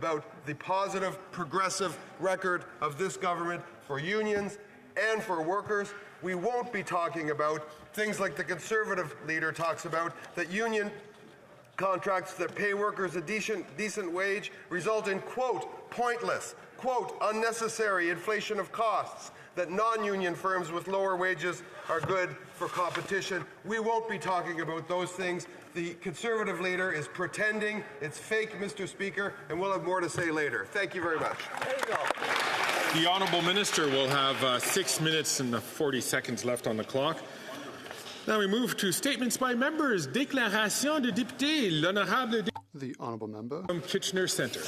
about the positive, progressive record of this government for unions and for workers. We won't be talking about things like the Conservative leader talks about, that union contracts that pay workers a decent wage result in, quote, pointless, quote, unnecessary inflation of costs, that non-union firms with lower wages are good for competition. We won't be talking about those things. The Conservative leader is pretending. It's fake, Mr. Speaker, and we'll have more to say later. Thank you very much. There you go. The Honourable Minister will have 6 minutes and 40 seconds left on the clock. Now we move to statements by members. Déclaration de député. L'honorable The Honourable Member from Kitchener Centre.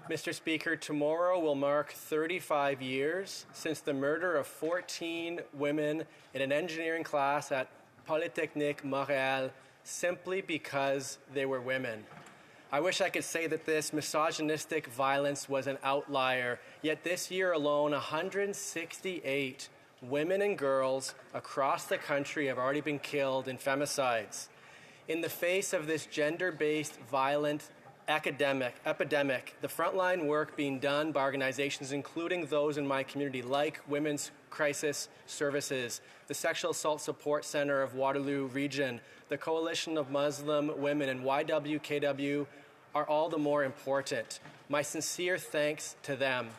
Mr. Speaker, tomorrow will mark 35 years since the murder of 14 women in an engineering class at Polytechnique Montréal simply because they were women. I wish I could say that this misogynistic violence was an outlier, yet this year alone, 168 women and girls across the country have already been killed in femicides. In the face of this gender-based violent epidemic, the frontline work being done by organizations including those in my community like Women's Crisis Services, the Sexual Assault Support Center of Waterloo Region, the Coalition of Muslim Women, and YWKW are all the more important. My sincere thanks to them.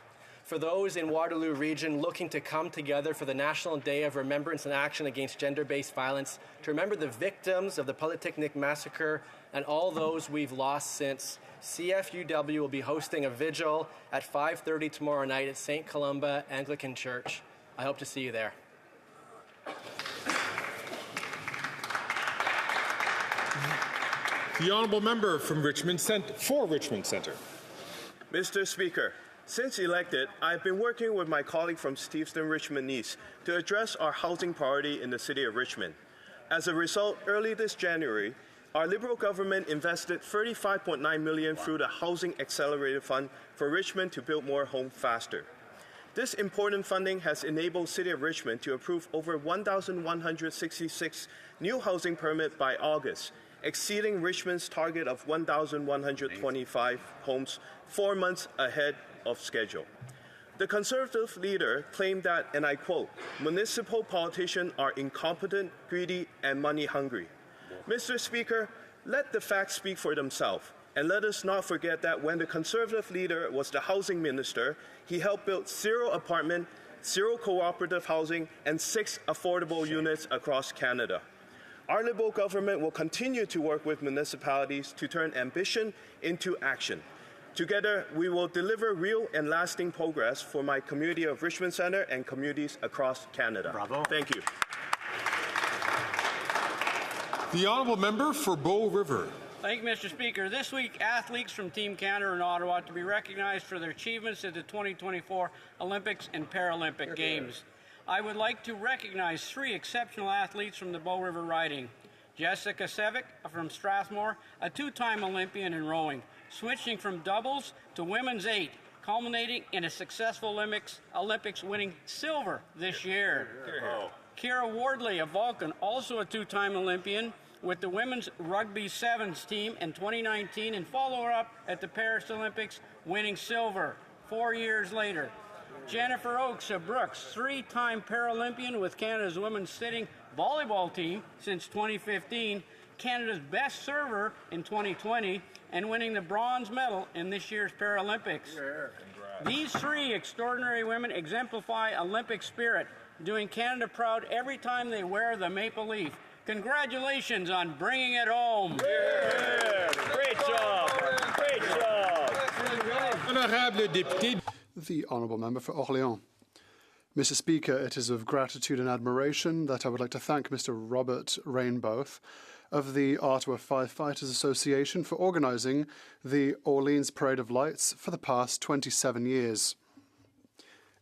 For those in Waterloo Region looking to come together for the National Day of Remembrance and Action Against Gender-Based Violence, to remember the victims of the Polytechnique Massacre and all those we've lost since, CFUW will be hosting a vigil at 5:30 tomorrow night at St. Columba Anglican Church. I hope to see you there. The Honourable Member from Richmond Centre, for Richmond Centre. Mr. Speaker, since elected, I've been working with my colleague from Steveston, Richmond East to address our housing priority in the City of Richmond. As a result, early this January, our Liberal government invested $35.9 million through the Housing Accelerator Fund for Richmond to build more homes faster. This important funding has enabled City of Richmond to approve over 1,166 new housing permits by August, exceeding Richmond's target of 1,125 homes 4 months ahead of schedule. The Conservative leader claimed that, and I quote, municipal politicians are incompetent, greedy, and money hungry. Mr. Speaker, let the facts speak for themselves. And let us not forget that when the Conservative leader was the housing minister, he helped build 0 apartment, 0 cooperative housing, and 6 affordable units across Canada. Our Liberal government will continue to work with municipalities to turn ambition into action. Together, we will deliver real and lasting progress for my community of Richmond Centre and communities across Canada. Bravo. Thank you. The Honourable Member for Bow River. Thank you, Mr. Speaker. This week, athletes from Team Canada in Ottawa to be recognized for their achievements at the 2024 Olympics and Paralympic Games. I would like to recognize 3 exceptional athletes from the Bow River riding. Jessica Sevick from Strathmore, a 2-time Olympian in rowing, switching from doubles to women's 8, culminating in a successful Olympics winning silver this year. Kira Wardley of Vulcan, also a 2-time Olympian, with the women's rugby sevens team in 2019 and follow-up at the Paris Olympics, winning silver 4 years later. Jennifer Oakes of Brooks, 3-time Paralympian with Canada's women's sitting volleyball team since 2015, Canada's best server in 2020, and winning the bronze medal in this year's Paralympics. These 3 extraordinary women exemplify Olympic spirit, doing Canada proud every time they wear the maple leaf. Congratulations on bringing it home. Yeah. Great job. Great job. Honourable député. The Honourable Member for Orléans. Mr. Speaker, it is of gratitude and admiration that I would like to thank Mr. Robert Rainboth of the Ottawa Firefighters Association for organising the Orleans Parade of Lights for the past 27 years.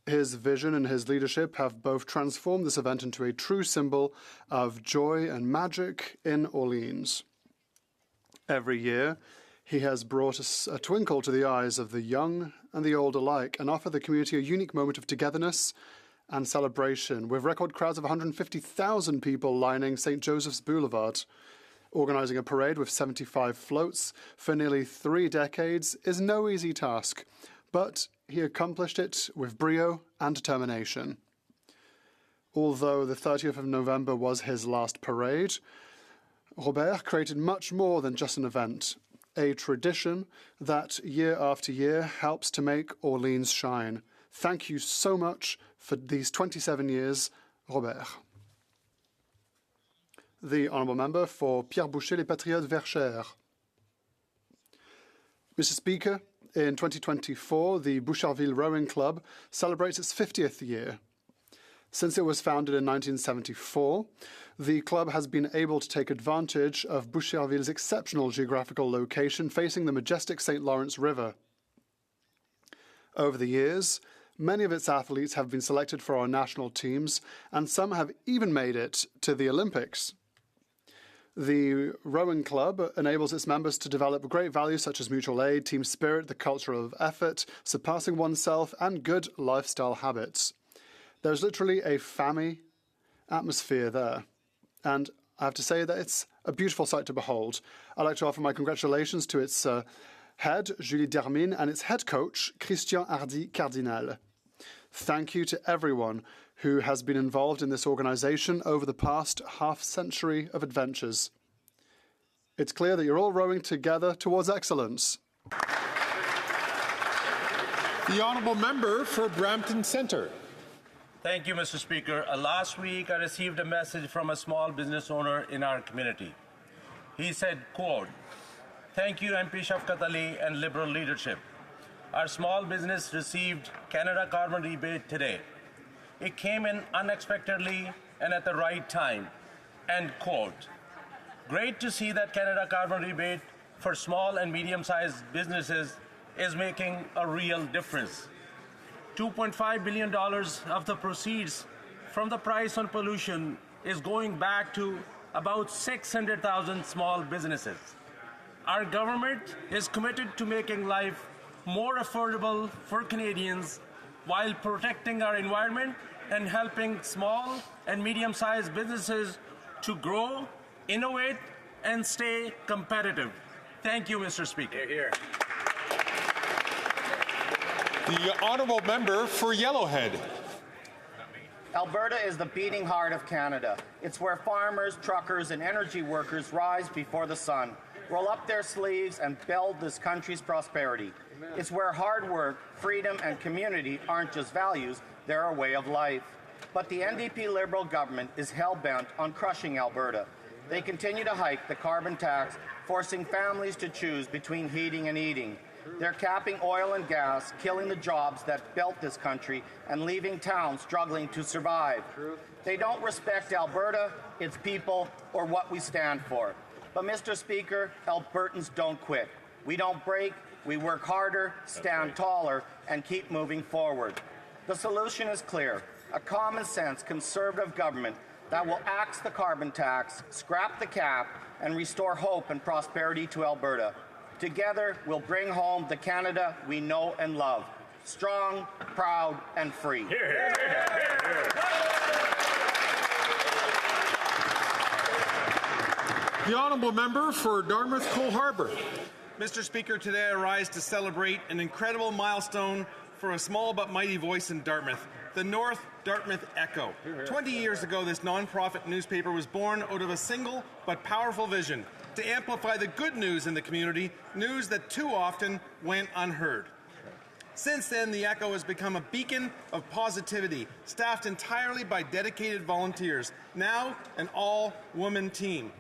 His vision and his leadership have both transformed this event into a true symbol of joy and magic in Orleans. Every year, he has brought a twinkle to the eyes of the young and the old alike and offered the community a unique moment of togetherness and celebration, with record crowds of 150,000 people lining St. Joseph's Boulevard. Organising a parade with 75 floats for nearly 3 decades is no easy task, but he accomplished it with brio and determination. Although the 30th of November was his last parade, Robert created much more than just an event, a tradition that year after year helps to make Orleans shine. Thank you so much for these 27 years, Robert. The Honourable Member for Pierre Boucher les Patriotes Verchères. Mr. Speaker, in 2024, the Boucherville Rowing Club celebrates its 50th year. Since it was founded in 1974, the club has been able to take advantage of Boucherville's exceptional geographical location facing the majestic St. Lawrence River. Over the years, many of its athletes have been selected for our national teams, and some have even made it to the Olympics. The rowing club enables its members to develop great values such as mutual aid, team spirit, the culture of effort, surpassing oneself, and good lifestyle habits. There's literally a family atmosphere there, and I have to say that it's a beautiful sight to behold. I'd like to offer my congratulations to its head, Julie Dermine, and its head coach, Christian Hardy Cardinal. Thank you to everyone who has been involved in this organisation over the past half-century of adventures. It's clear that you're all rowing together towards excellence. The Honourable Member for Brampton Centre. Thank you, Mr. Speaker. Last week, I received a message from a small business owner in our community. He said, quote, "Thank you, MP Shafkat Ali and Liberal leadership. Our small business received Canada Carbon Rebate today. It came in unexpectedly and at the right time." End quote. Great to see that Canada Carbon Rebate for small and medium-sized businesses is making a real difference. $2.5 billion of the proceeds from the price on pollution is going back to about 600,000 small businesses. Our government is committed to making life more affordable for Canadians while protecting our environment and helping small and medium-sized businesses to grow, innovate, and stay competitive. Thank you, Mr. Speaker. Hear, hear. The Honourable Member for Yellowhead. Alberta is the beating heart of Canada. It's where farmers, truckers, and energy workers rise before the sun, roll up their sleeves, and build this country's prosperity. It's where hard work, freedom, and community aren't just values, they're a way of life. But the NDP Liberal government is hell-bent on crushing Alberta. They continue to hike the carbon tax, forcing families to choose between heating and eating. They're capping oil and gas, killing the jobs that built this country, and leaving towns struggling to survive. They don't respect Alberta, its people, or what we stand for. But, Mr. Speaker, Albertans don't quit. We don't break, we work harder, stand taller, and keep moving forward. The solution is clear: a common-sense Conservative government that will axe the carbon tax, scrap the cap, and restore hope and prosperity to Alberta. Together, we'll bring home the Canada we know and love. Strong, proud, and free. The Honourable Member for Dartmouth Cole Harbour. Mr. Speaker, today I rise to celebrate an incredible milestone for a small but mighty voice in Dartmouth, the North Dartmouth Echo. 20 years ago, this non-profit newspaper was born out of a single but powerful vision: to amplify the good news in the community, news that too often went unheard. Since then, the Echo has become a beacon of positivity, staffed entirely by dedicated volunteers, now an all-woman team,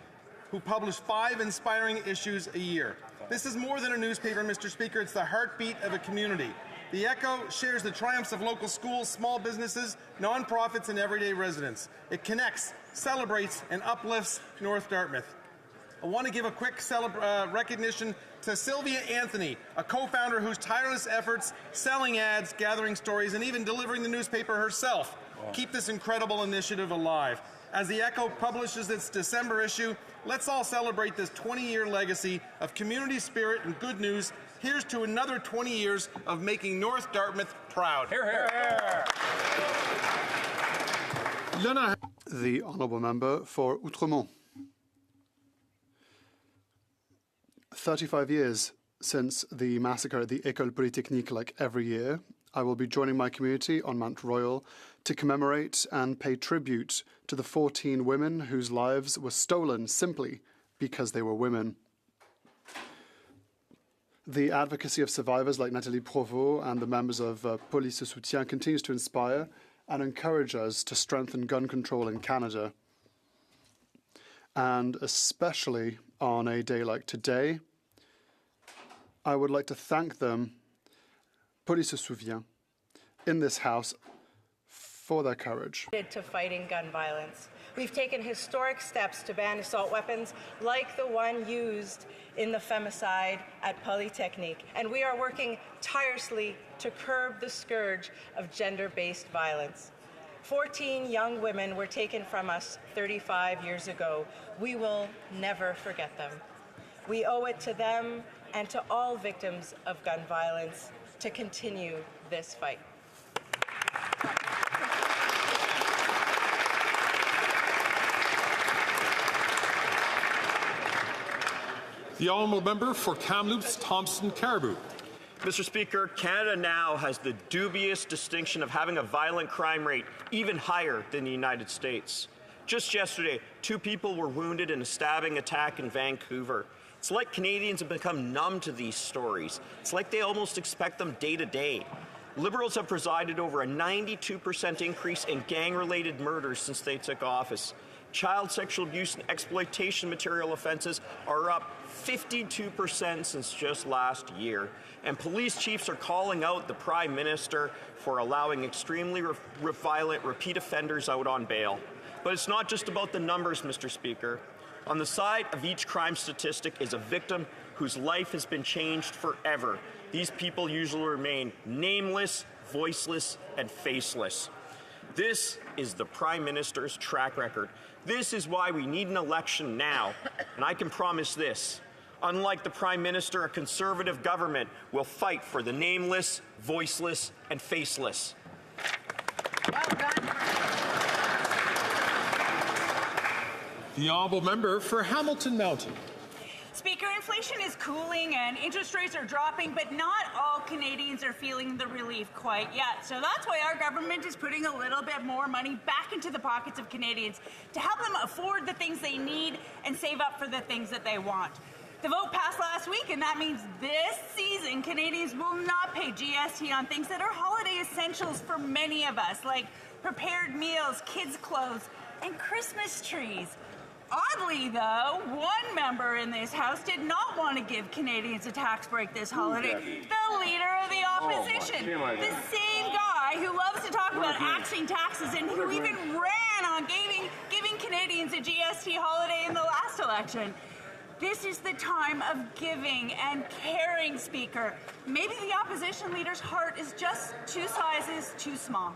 who publish 5 inspiring issues a year. This is more than a newspaper, Mr. Speaker. It's the heartbeat of a community. The Echo shares the triumphs of local schools, small businesses, nonprofits, and everyday residents. It connects, celebrates, and uplifts North Dartmouth. I want to give a quick recognition to Sylvia Anthony, a co-founder whose tireless efforts, selling ads, gathering stories, and even delivering the newspaper herself keep this incredible initiative alive. As the Echo publishes its December issue, let's all celebrate this 20-year legacy of community spirit and good news. Here's to another 20 years of making North Dartmouth proud. Hear, hear. The Honourable Member for Outremont. 35 years since the massacre at the École Polytechnique, like every year, I will be joining my community on Mount Royal to commemorate and pay tribute to the 14 women whose lives were stolen simply because they were women. The advocacy of survivors like Nathalie Provost and the members of Police de Soutien continues to inspire and encourage us to strengthen gun control in Canada. And especially on a day like today, I would like to thank them, Police de Soutien, in this House for their courage. To fighting gun violence. We've taken historic steps to ban assault weapons like the one used in the femicide at Polytechnique, and we are working tirelessly to curb the scourge of gender-based violence. 14 young women were taken from us 35 years ago. We will never forget them. We owe it to them and to all victims of gun violence to continue this fight. The honourable member for Kamloops, Thompson, Caribou. Mr. Speaker, Canada now has the dubious distinction of having a violent crime rate even higher than the United States. Just yesterday, 2 people were wounded in a stabbing attack in Vancouver. It's like Canadians have become numb to these stories. It's like they almost expect them day to day. Liberals have presided over a 92% increase in gang-related murders since they took office. Child sexual abuse and exploitation material offences are up 52% since just last year. And police chiefs are calling out the Prime Minister for allowing extremely violent repeat offenders out on bail. But it's not just about the numbers, Mr. Speaker. On the side of each crime statistic is a victim whose life has been changed forever. These people usually remain nameless, voiceless, and faceless. This is the Prime Minister's track record. This is why we need an election now. And I can promise this. Unlike the Prime Minister, a Conservative government will fight for the nameless, voiceless, and faceless. Well done. The honourable member for Hamilton Mountain. Speaker, inflation is cooling and interest rates are dropping, but not all Canadians are feeling the relief quite yet. So that's why our government is putting a little bit more money back into the pockets of Canadians to help them afford the things they need and save up for the things that they want. The vote passed last week, and that means this season Canadians will not pay GST on things that are holiday essentials for many of us, like prepared meals, kids' clothes, and Christmas trees. Oddly, though, one member in this House did not want to give Canadians a tax break this holiday. The leader of the opposition. The same guy who loves to talk about axing taxes and who even ran on giving Canadians a GST holiday in the last election. This is the time of giving and caring, Speaker. Maybe the opposition leader's heart is just 2 sizes too small.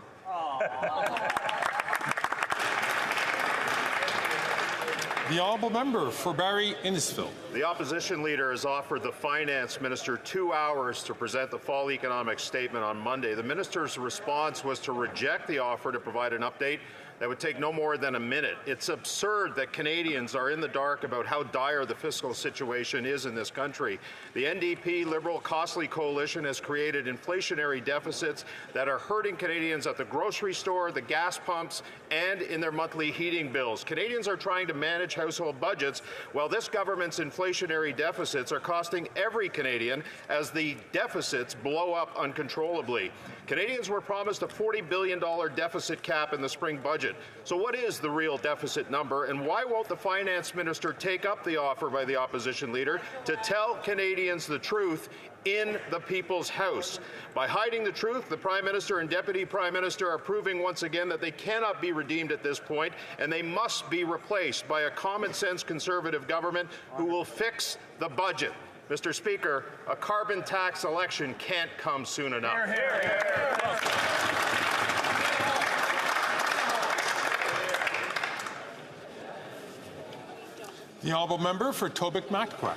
The honourable member for Barrie Innisfil. The opposition leader has offered the finance minister 2 hours to present the fall economic statement on Monday. The minister's response was to reject the offer to provide an update that would take no more than a minute. It's absurd that Canadians are in the dark about how dire the fiscal situation is in this country. The NDP Liberal Costly Coalition has created inflationary deficits that are hurting Canadians at the grocery store, the gas pumps, and in their monthly heating bills. Canadians are trying to manage household budgets while this government's inflationary deficits are costing every Canadian as the deficits blow up uncontrollably. Canadians were promised a $40 billion deficit cap in the spring budget. So what is the real deficit number, and why won't the finance minister take up the offer by the opposition leader to tell Canadians the truth in the People's House? By hiding the truth, the Prime Minister and Deputy Prime Minister are proving once again that they cannot be redeemed at this point, and they must be replaced by a common-sense Conservative government who will fix the budget. Mr. Speaker, a carbon tax election can't come soon enough. Hear, hear, hear. The honourable member for Tobic-Mactaquac.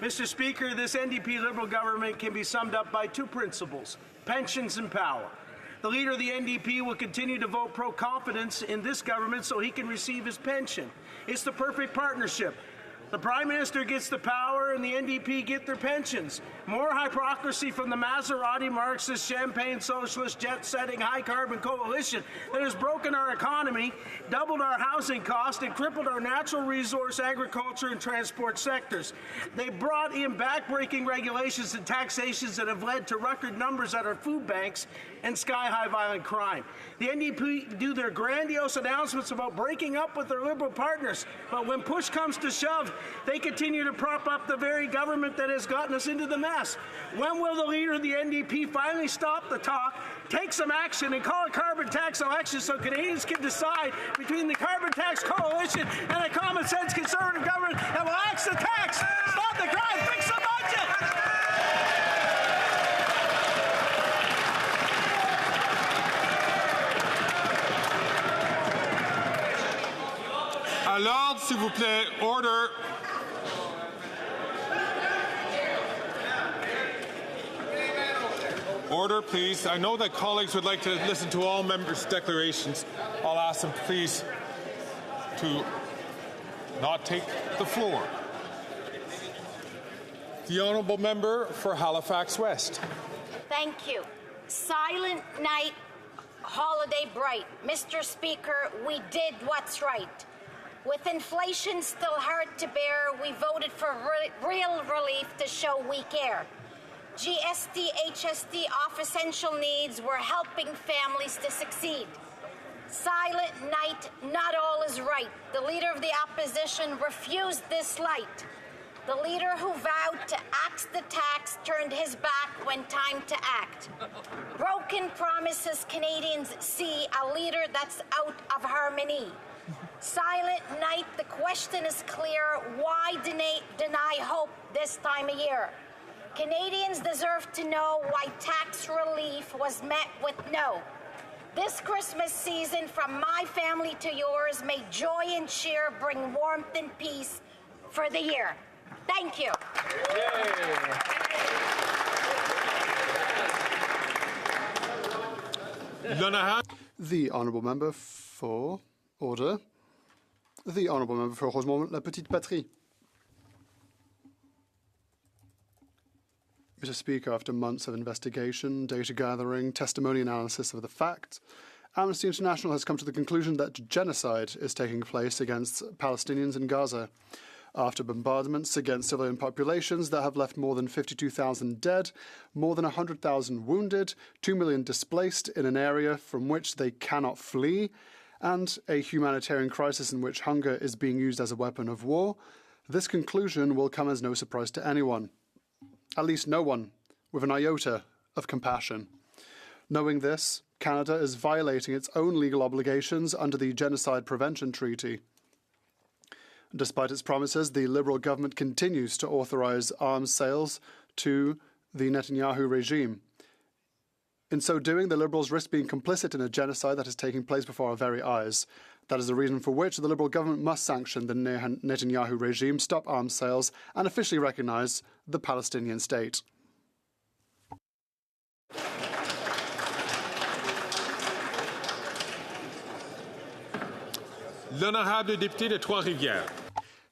Mr. Speaker, this NDP Liberal government can be summed up by 2 principles: pensions and power. The leader of the NDP will continue to vote pro-confidence in this government so he can receive his pension. It's the perfect partnership. The Prime Minister gets the power and the NDP get their pensions. More hypocrisy from the Maserati Marxist, champagne socialist, jet-setting, high-carbon coalition that has broken our economy, doubled our housing cost, and crippled our natural resource, agriculture, and transport sectors. They brought in back-breaking regulations and taxations that have led to record numbers at our food banks and sky-high violent crime. The NDP do their grandiose announcements about breaking up with their Liberal partners, but when push comes to shove, they continue to prop up the very government that has gotten us into the mess. When will the leader of the NDP finally stop the talk, take some action, and call a carbon tax election so Canadians can decide between the carbon tax coalition and a common-sense Conservative government that will axe the tax, stop the crime, fix the budget? À l'ordre, s'il vous plaît. Order. Order, please. I know that colleagues would like to listen to all members' declarations. I'll ask them, please, to not take the floor. The honourable member for Halifax West. Thank you. Silent night, holiday bright. Mr. Speaker, we did what's right. With inflation still hard to bear, we voted for real relief to show we care. GST, HST off essential needs, we're helping families to succeed. Silent night, not all is right. The leader of the opposition refused this light. The leader who vowed to axe the tax turned his back when time to act. Broken promises Canadians see, a leader that's out of harmony. Silent night, the question is clear. Why deny hope this time of year? Canadians deserve to know why tax relief was met with no. This Christmas season, from my family to yours, may joy and cheer bring warmth and peace for the year. Thank you. The honourable member for order. The honourable member for Rosemont-La Petite Patrie. Mr. Speaker, after months of investigation, data gathering, testimony analysis of the facts, Amnesty International has come to the conclusion that genocide is taking place against Palestinians in Gaza. After bombardments against civilian populations that have left more than 52,000 dead, more than 100,000 wounded, 2 million displaced in an area from which they cannot flee, and a humanitarian crisis in which hunger is being used as a weapon of war, this conclusion will come as no surprise to anyone. At least no one with an iota of compassion. Knowing this, Canada is violating its own legal obligations under the Genocide Prevention Treaty. Despite its promises, the Liberal government continues to authorise arms sales to the Netanyahu regime. In so doing, the Liberals risk being complicit in a genocide that is taking place before our very eyes. That is the reason for which the Liberal government must sanction the Netanyahu regime, stop arms sales, and officially recognise the Palestinian state. L'honorable député de Trois-Rivières.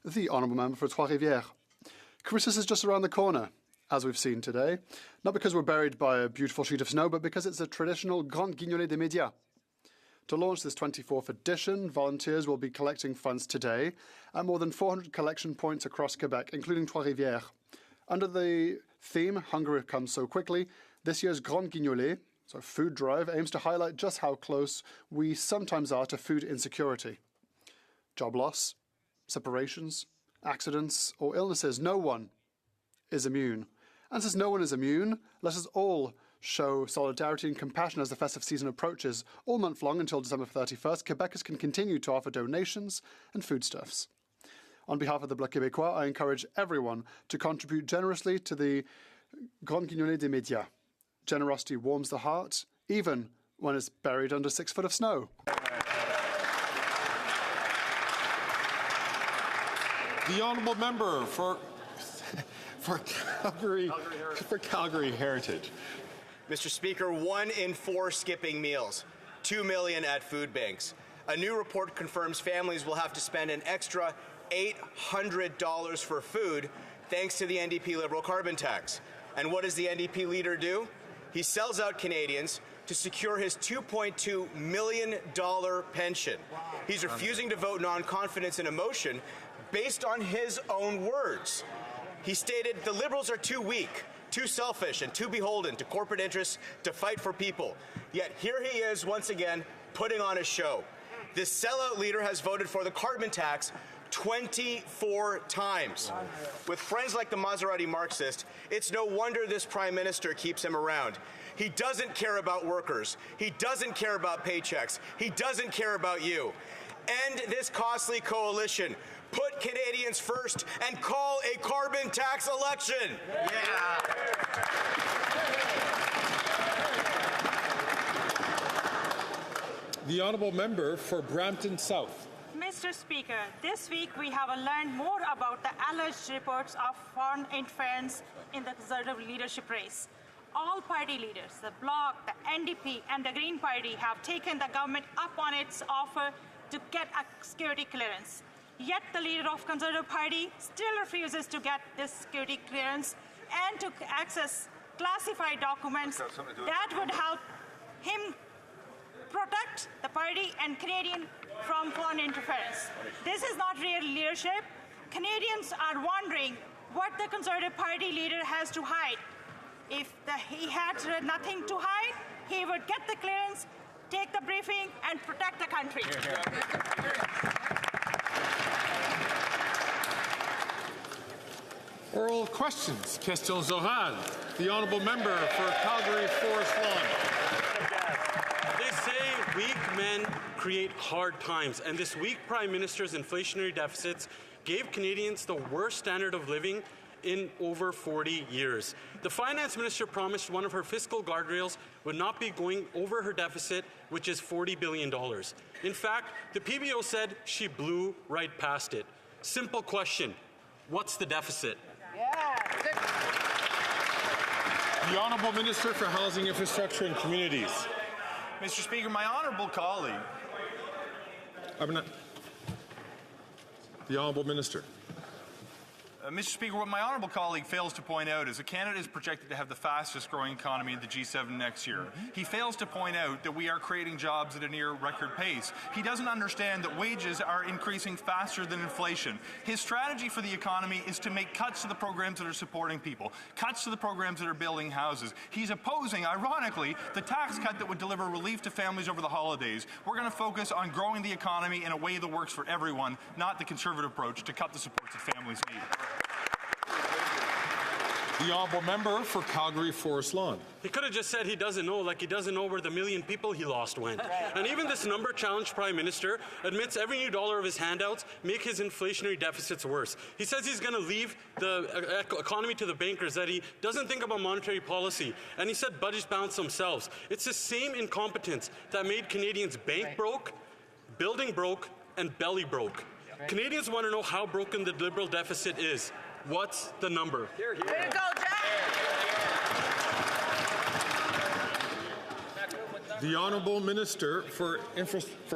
The honourable member for Trois-Rivières. Christmas is just around the corner, as we've seen today, not because we're buried by a beautiful sheet of snow, but because it's a traditional Grande Guignolée des Médias. To launch this 24th edition, volunteers will be collecting funds today at more than 400 collection points across Quebec, including Trois-Rivières. Under the theme, Hunger Comes So Quickly, this year's Grande Guignolée, so food drive, aims to highlight just how close we sometimes are to food insecurity. Job loss, separations, accidents, or illnesses, no one is immune. And since no one is immune, let us all show solidarity and compassion as the festive season approaches. All month long until December 31st, Quebecers can continue to offer donations and foodstuffs. On behalf of the Bloc Québécois, I encourage everyone to contribute generously to the Grande Guignolée des Médias. Generosity warms the heart, even when it's buried under 6 foot of snow. The honourable member for Calgary Heritage. Mr. Speaker, 1 in 4 skipping meals, 2 million at food banks. A new report confirms families will have to spend an extra $800 for food thanks to the NDP Liberal carbon tax. And what does the NDP leader do? He sells out Canadians to secure his $2.2 million pension. He's refusing to vote non-confidence in a motion based on his own words. He stated the Liberals are too weak, too selfish, and too beholden to corporate interests to fight for people. Yet here he is once again putting on a show. This sellout leader has voted for the carbon tax 24 times. With friends like the Maserati Marxist, it's no wonder this Prime Minister keeps him around. He doesn't care about workers. He doesn't care about paychecks. He doesn't care about you. End this costly coalition. Put Canadians first and call a carbon tax election. Yeah. The honourable member for Brampton South. Mr. Speaker, this week we have learned more about the alleged reports of foreign interference in the Conservative leadership race. All party leaders, the Bloc, the NDP and the Green Party have taken the government up on its offer to get a security clearance. Yet the leader of Conservative Party still refuses to get this security clearance and to access classified documents that would help him protect the party and Canadian from foreign interference. This is not real leadership. Canadians are wondering what the Conservative Party leader has to hide. If he had nothing to hide, he would get the clearance, take the briefing, and protect the country. Oral questions. Questions orales. The honourable member for Calgary Forest Lawn. They say weak men create hard times, and this weak Prime Minister's inflationary deficits gave Canadians the worst standard of living in over 40 years. The Finance Minister promised one of her fiscal guardrails would not be going over her deficit, which is $40 billion. In fact, the PBO said she blew right past it. Simple question, what's the deficit? The Honourable Minister for Housing, Infrastructure and Communities. Mr. Speaker, my honourable colleague. The Honourable Minister. Mr. Speaker, what my honourable colleague fails to point out is that Canada is projected to have the fastest growing economy in the G7 next year. He fails to point out that we are creating jobs at a near record pace. He doesn't understand that wages are increasing faster than inflation. His strategy for the economy is to make cuts to the programs that are supporting people, cuts to the programs that are building houses. He's opposing, ironically, the tax cut that would deliver relief to families over the holidays. We're going to focus on growing the economy in a way that works for everyone, not the Conservative approach to cut the supports that families need. The honourable member for Calgary Forest Lawn. He could have just said he doesn't know, like he doesn't know where the million people he lost went. And even this number-challenged Prime Minister admits every new dollar of his handouts make his inflationary deficits worse. He says he's going to leave the economy to the bankers, that he doesn't think about monetary policy, and he said budgets balance themselves. It's the same incompetence that made Canadians bank broke, building broke, and belly broke. Canadians want to know how broken the Liberal deficit is. What's the number? Way to go, Jack! The Honourable Minister for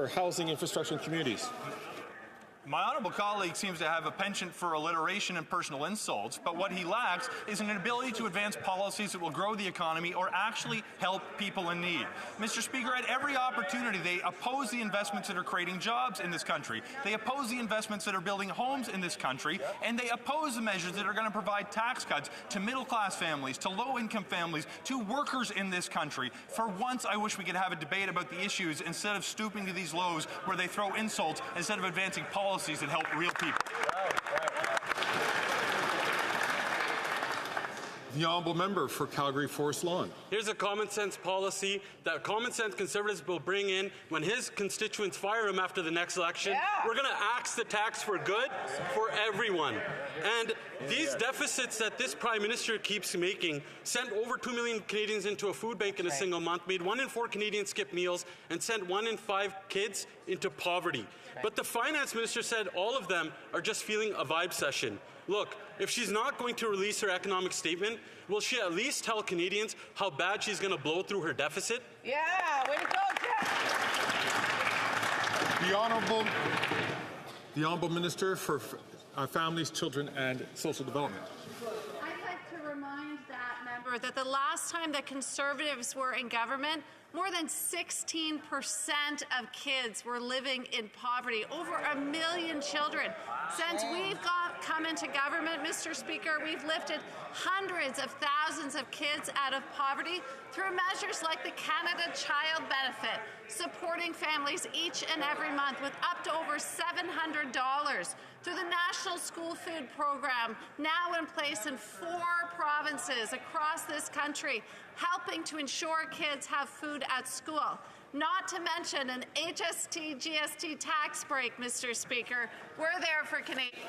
Housing, Infrastructure and Communities. My honourable colleague seems to have a penchant for alliteration and personal insults, but what he lacks is an ability to advance policies that will grow the economy or actually help people in need. Mr. Speaker, at every opportunity, they oppose the investments that are creating jobs in this country. They oppose the investments that are building homes in this country, and they oppose the measures that are going to provide tax cuts to middle-class families, to low-income families, to workers in this country. For once, I wish we could have a debate about the issues instead of stooping to these lows where they throw insults instead of advancing policies that help real people. The honourable member for Calgary Forest Lawn. Here's a common sense policy that common sense Conservatives will bring in when his constituents fire him after the next election. We're going to axe the tax for good for everyone. And these deficits that this Prime Minister keeps making sent over 2 million Canadians into a food bank in a single month, made 1 in 4 Canadians skip meals, and sent 1 in 5 kids into poverty. But the Finance Minister said all of them are just feeling a vibe session. Look, if she's not going to release her economic statement, will she at least tell Canadians how bad she's going to blow through her deficit? Yeah, way to go, Jack! The Honourable Minister for Families, Children and Social Development. I'd like to remind that member that the last time the Conservatives were in government, more than 16% of kids were living in poverty, over 1 million children. Since we've come into government, Mr. Speaker, we've lifted hundreds of thousands of kids out of poverty through measures like the Canada Child Benefit, supporting families each and every month with up to over $700, through the National School Food Program, now in place in 4 provinces across this country, helping to ensure kids have food at school. Not to mention an HST GST tax break, Mr. Speaker. We're there for Canadians.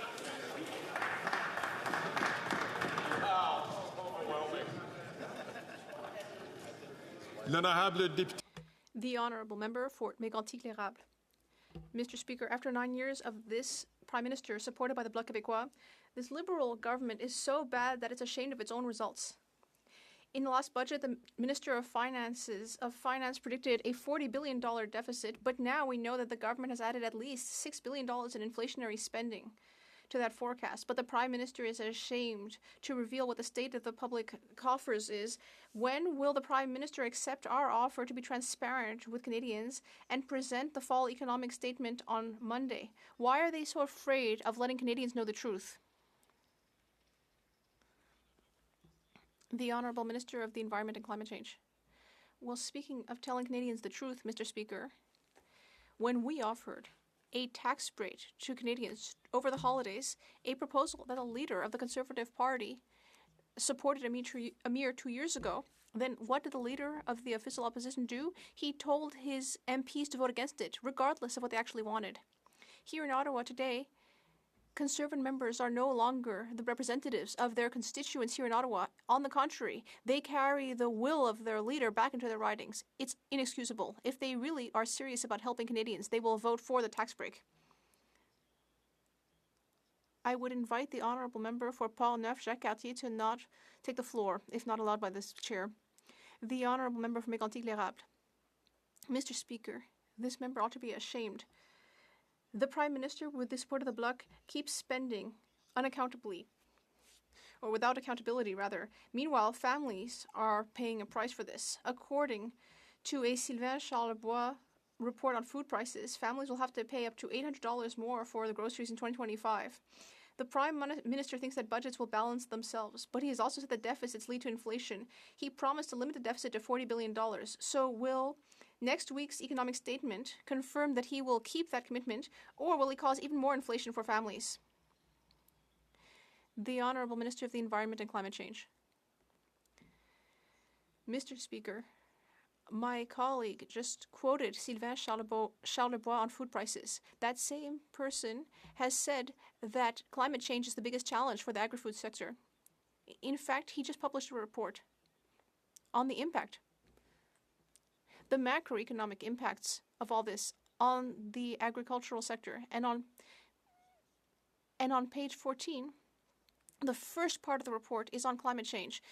L'honorable député. The Honourable Member for Mégantic-L'Érable. Mr. Speaker, after 9 years of this Prime Minister supported by the Bloc Québécois, this Liberal government is so bad that it's ashamed of its own results. In the last budget, the Minister of Finance predicted a $40 billion deficit, but now we know that the government has added at least $6 billion in inflationary spending to that forecast. But the Prime Minister is ashamed to reveal what the state of the public coffers is. When will the Prime Minister accept our offer to be transparent with Canadians and present the fall economic statement on Monday? Why are they so afraid of letting Canadians know the truth? The Honourable Minister of the Environment and Climate Change. Well, speaking of telling Canadians the truth, Mr. Speaker, when we offered a tax break to Canadians over the holidays, a proposal that the leader of the Conservative Party supported a mere 2 years ago, then what did the leader of the official opposition do? He told his MPs to vote against it, regardless of what they actually wanted. Here in Ottawa today, Conservative members are no longer the representatives of their constituents here in Ottawa. On the contrary, they carry the will of their leader back into their ridings. It's inexcusable. If they really are serious about helping Canadians, they will vote for the tax break. I would invite the Honourable Member for Port-Neuf, Jacques Cartier, to not take the floor, if not allowed by this chair. The Honourable Member for Mégantic-L'Érable. Mr. Speaker, this member ought to be ashamed. The Prime Minister, with the support of the Bloc, keeps spending unaccountably, or without accountability, rather. Meanwhile, families are paying a price for this. According to a Sylvain Charlebois report on food prices, families will have to pay up to $800 more for the groceries in 2025. The Prime Minister thinks that budgets will balance themselves, but he has also said that deficits lead to inflation. He promised to limit the deficit to $40 billion. So will next week's economic statement confirm that he will keep that commitment, or will he cause even more inflation for families? The Honourable Minister of the Environment and Climate Change. Mr. Speaker, my colleague just quoted Sylvain Charlebois on food prices. That same person has said that climate change is the biggest challenge for the agri-food sector. In fact, he just published a report on the impact, the macroeconomic impacts of all this on the agricultural sector. And on page 14, the first part of the report is on climate change.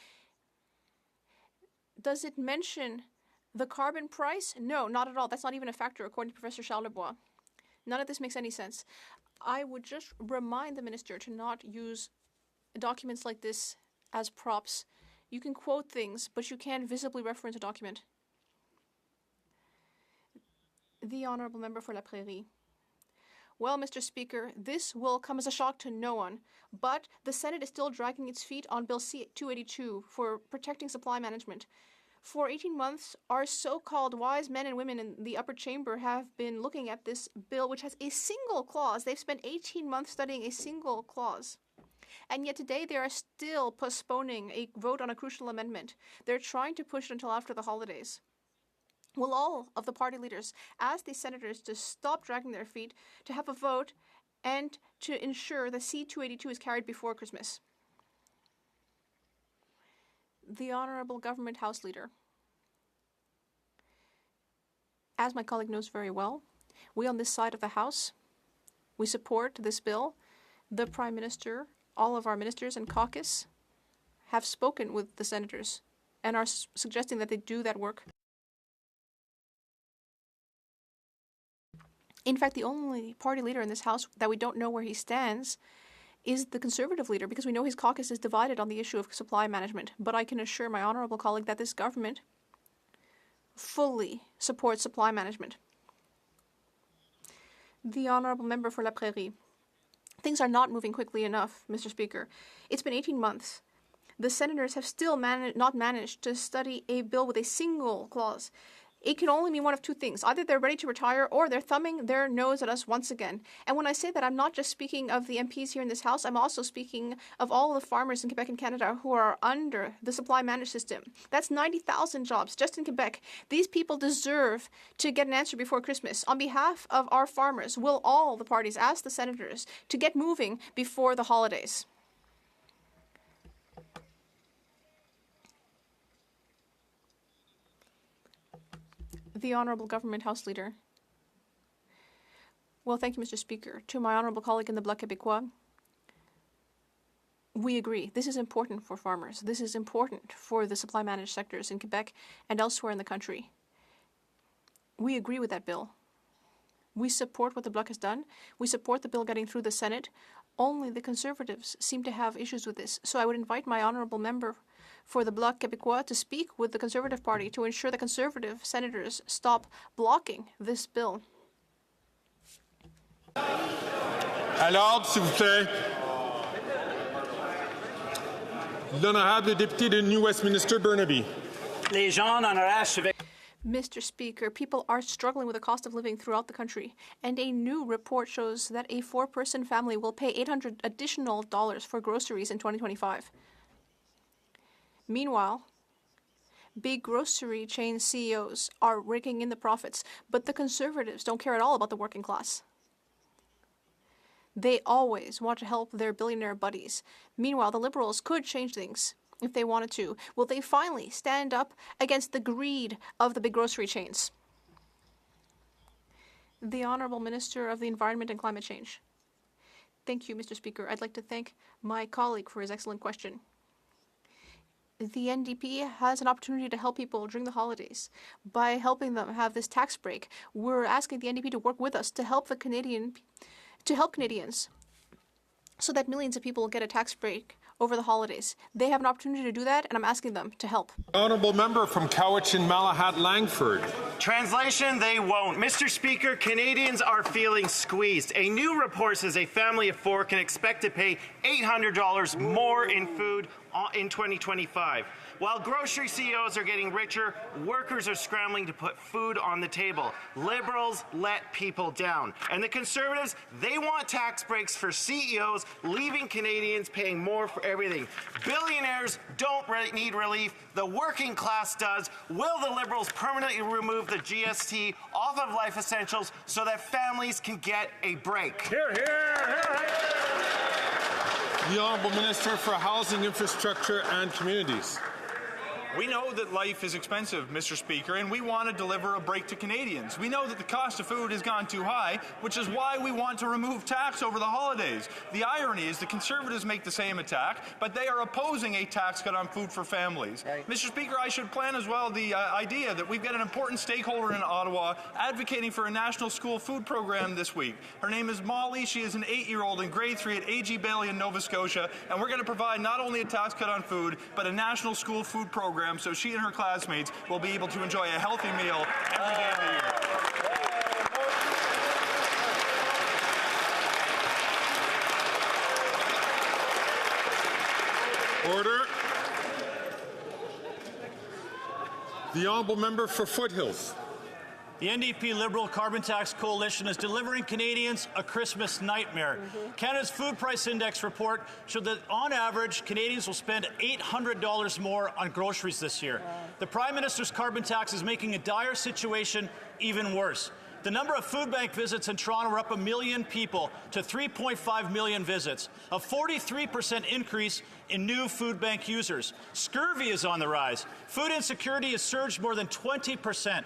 Does it mention the carbon price? No, not at all. That's not even a factor, according to Professor Charlebois. None of this makes any sense. I would just remind the minister to not use documents like this as props. You can quote things, but you can't visibly reference a document. The Honourable Member for La Prairie. Well, Mr. Speaker, this will come as a shock to no one, but the Senate is still dragging its feet on Bill C-282 for protecting supply management. For 18 months, our so-called wise men and women in the upper chamber have been looking at this bill, which has a single clause. They've spent 18 months studying a single clause. And yet today they are still postponing a vote on a crucial amendment. They're trying to push it until after the holidays. Will all of the party leaders ask the senators to stop dragging their feet, to have a vote, and to ensure that C-282 is carried before Christmas? The Honourable Government House Leader. As my colleague knows very well, we on this side of the House, we support this bill. The Prime Minister, all of our ministers and caucus have spoken with the senators and are suggesting that they do that work. In fact, the only party leader in this House that we don't know where he stands is the Conservative leader, because we know his caucus is divided on the issue of supply management. But I can assure my honourable colleague that this government fully supports supply management. The honourable member for La Prairie. Things are not moving quickly enough, Mr. Speaker. It's been 18 months. The senators have still not managed to study a bill with a single clause. It can only mean one of two things. Either they're ready to retire or they're thumbing their nose at us once again. And when I say that, I'm not just speaking of the MPs here in this House. I'm also speaking of all the farmers in Quebec and Canada who are under the supply managed system. That's 90,000 jobs just in Quebec. These people deserve to get an answer before Christmas. On behalf of our farmers, will all the parties ask the senators to get moving before the holidays? The Honourable Government House Leader. Well, thank you, Mr. Speaker. To my honourable colleague in the Bloc Québécois, we agree. This is important for farmers. This is important for the supply managed sectors in Quebec and elsewhere in the country. We agree with that bill. We support what the Bloc has done. We support the bill getting through the Senate. Only the Conservatives seem to have issues with this. So I would invite my honourable member for the Bloc Québécois to speak with the Conservative Party to ensure the Conservative senators stop blocking this bill. À l'ordre, s'il vous plaît. L'honorable député de New Westminster, Burnaby. Les gens en arrachent avec. Mr. Speaker, people are struggling with the cost of living throughout the country, and a new report shows that a 4-person family will pay $800 additional for groceries in 2025. Meanwhile, big grocery chain CEOs are raking in the profits, but the Conservatives don't care at all about the working class. They always want to help their billionaire buddies. Meanwhile, the Liberals could change things if they wanted to. Will they finally stand up against the greed of the big grocery chains? The Honourable Minister of the Environment and Climate Change. Thank you, Mr. Speaker. I'd like to thank my colleague for his excellent question. The NDP has an opportunity to help people during the holidays by helping them have this tax break. We're asking the NDP to work with us to help Canadians so that millions of people will get a tax break over the holidays. They have an opportunity to do that, and I'm asking them to help. Honourable member from Cowichan, Malahat, Langford. Translation, they won't. Mr. Speaker, Canadians are feeling squeezed. A new report says a family of 4 can expect to pay $800 more in food in 2025. While grocery CEOs are getting richer, workers are scrambling to put food on the table. Liberals let people down. And the Conservatives, they want tax breaks for CEOs, leaving Canadians paying more for everything. Billionaires don't need relief. The working class does. Will the Liberals permanently remove the GST off of life essentials so that families can get a break? Hear, hear, hear, hear. The Honourable Minister for Housing, Infrastructure and Communities. We know that life is expensive, Mr. Speaker, and we want to deliver a break to Canadians. We know that the cost of food has gone too high, which is why we want to remove tax over the holidays. The irony is the Conservatives make the same attack, but they are opposing a tax cut on food for families. Right. Mr. Speaker, I should plan as well the idea that we've got an important stakeholder in Ottawa advocating for a national school food program this week. Her name is Molly. She is an 8-year-old in grade 3 at A.G. Bailey in Nova Scotia, and we're going to provide not only a tax cut on food, but a national school food program so she and her classmates will be able to enjoy a healthy meal every day of the year. Order. The Honourable Member for Foothills. The NDP Liberal Carbon Tax Coalition is delivering Canadians a Christmas nightmare. Canada's Food Price Index report showed that, on average, Canadians will spend $800 more on groceries this year. The Prime Minister's carbon tax is making a dire situation even worse. The number of food bank visits in Toronto are up 1 million people to 3.5 million visits, a 43% increase in new food bank users. Scurvy is on the rise. Food insecurity has surged more than 20%.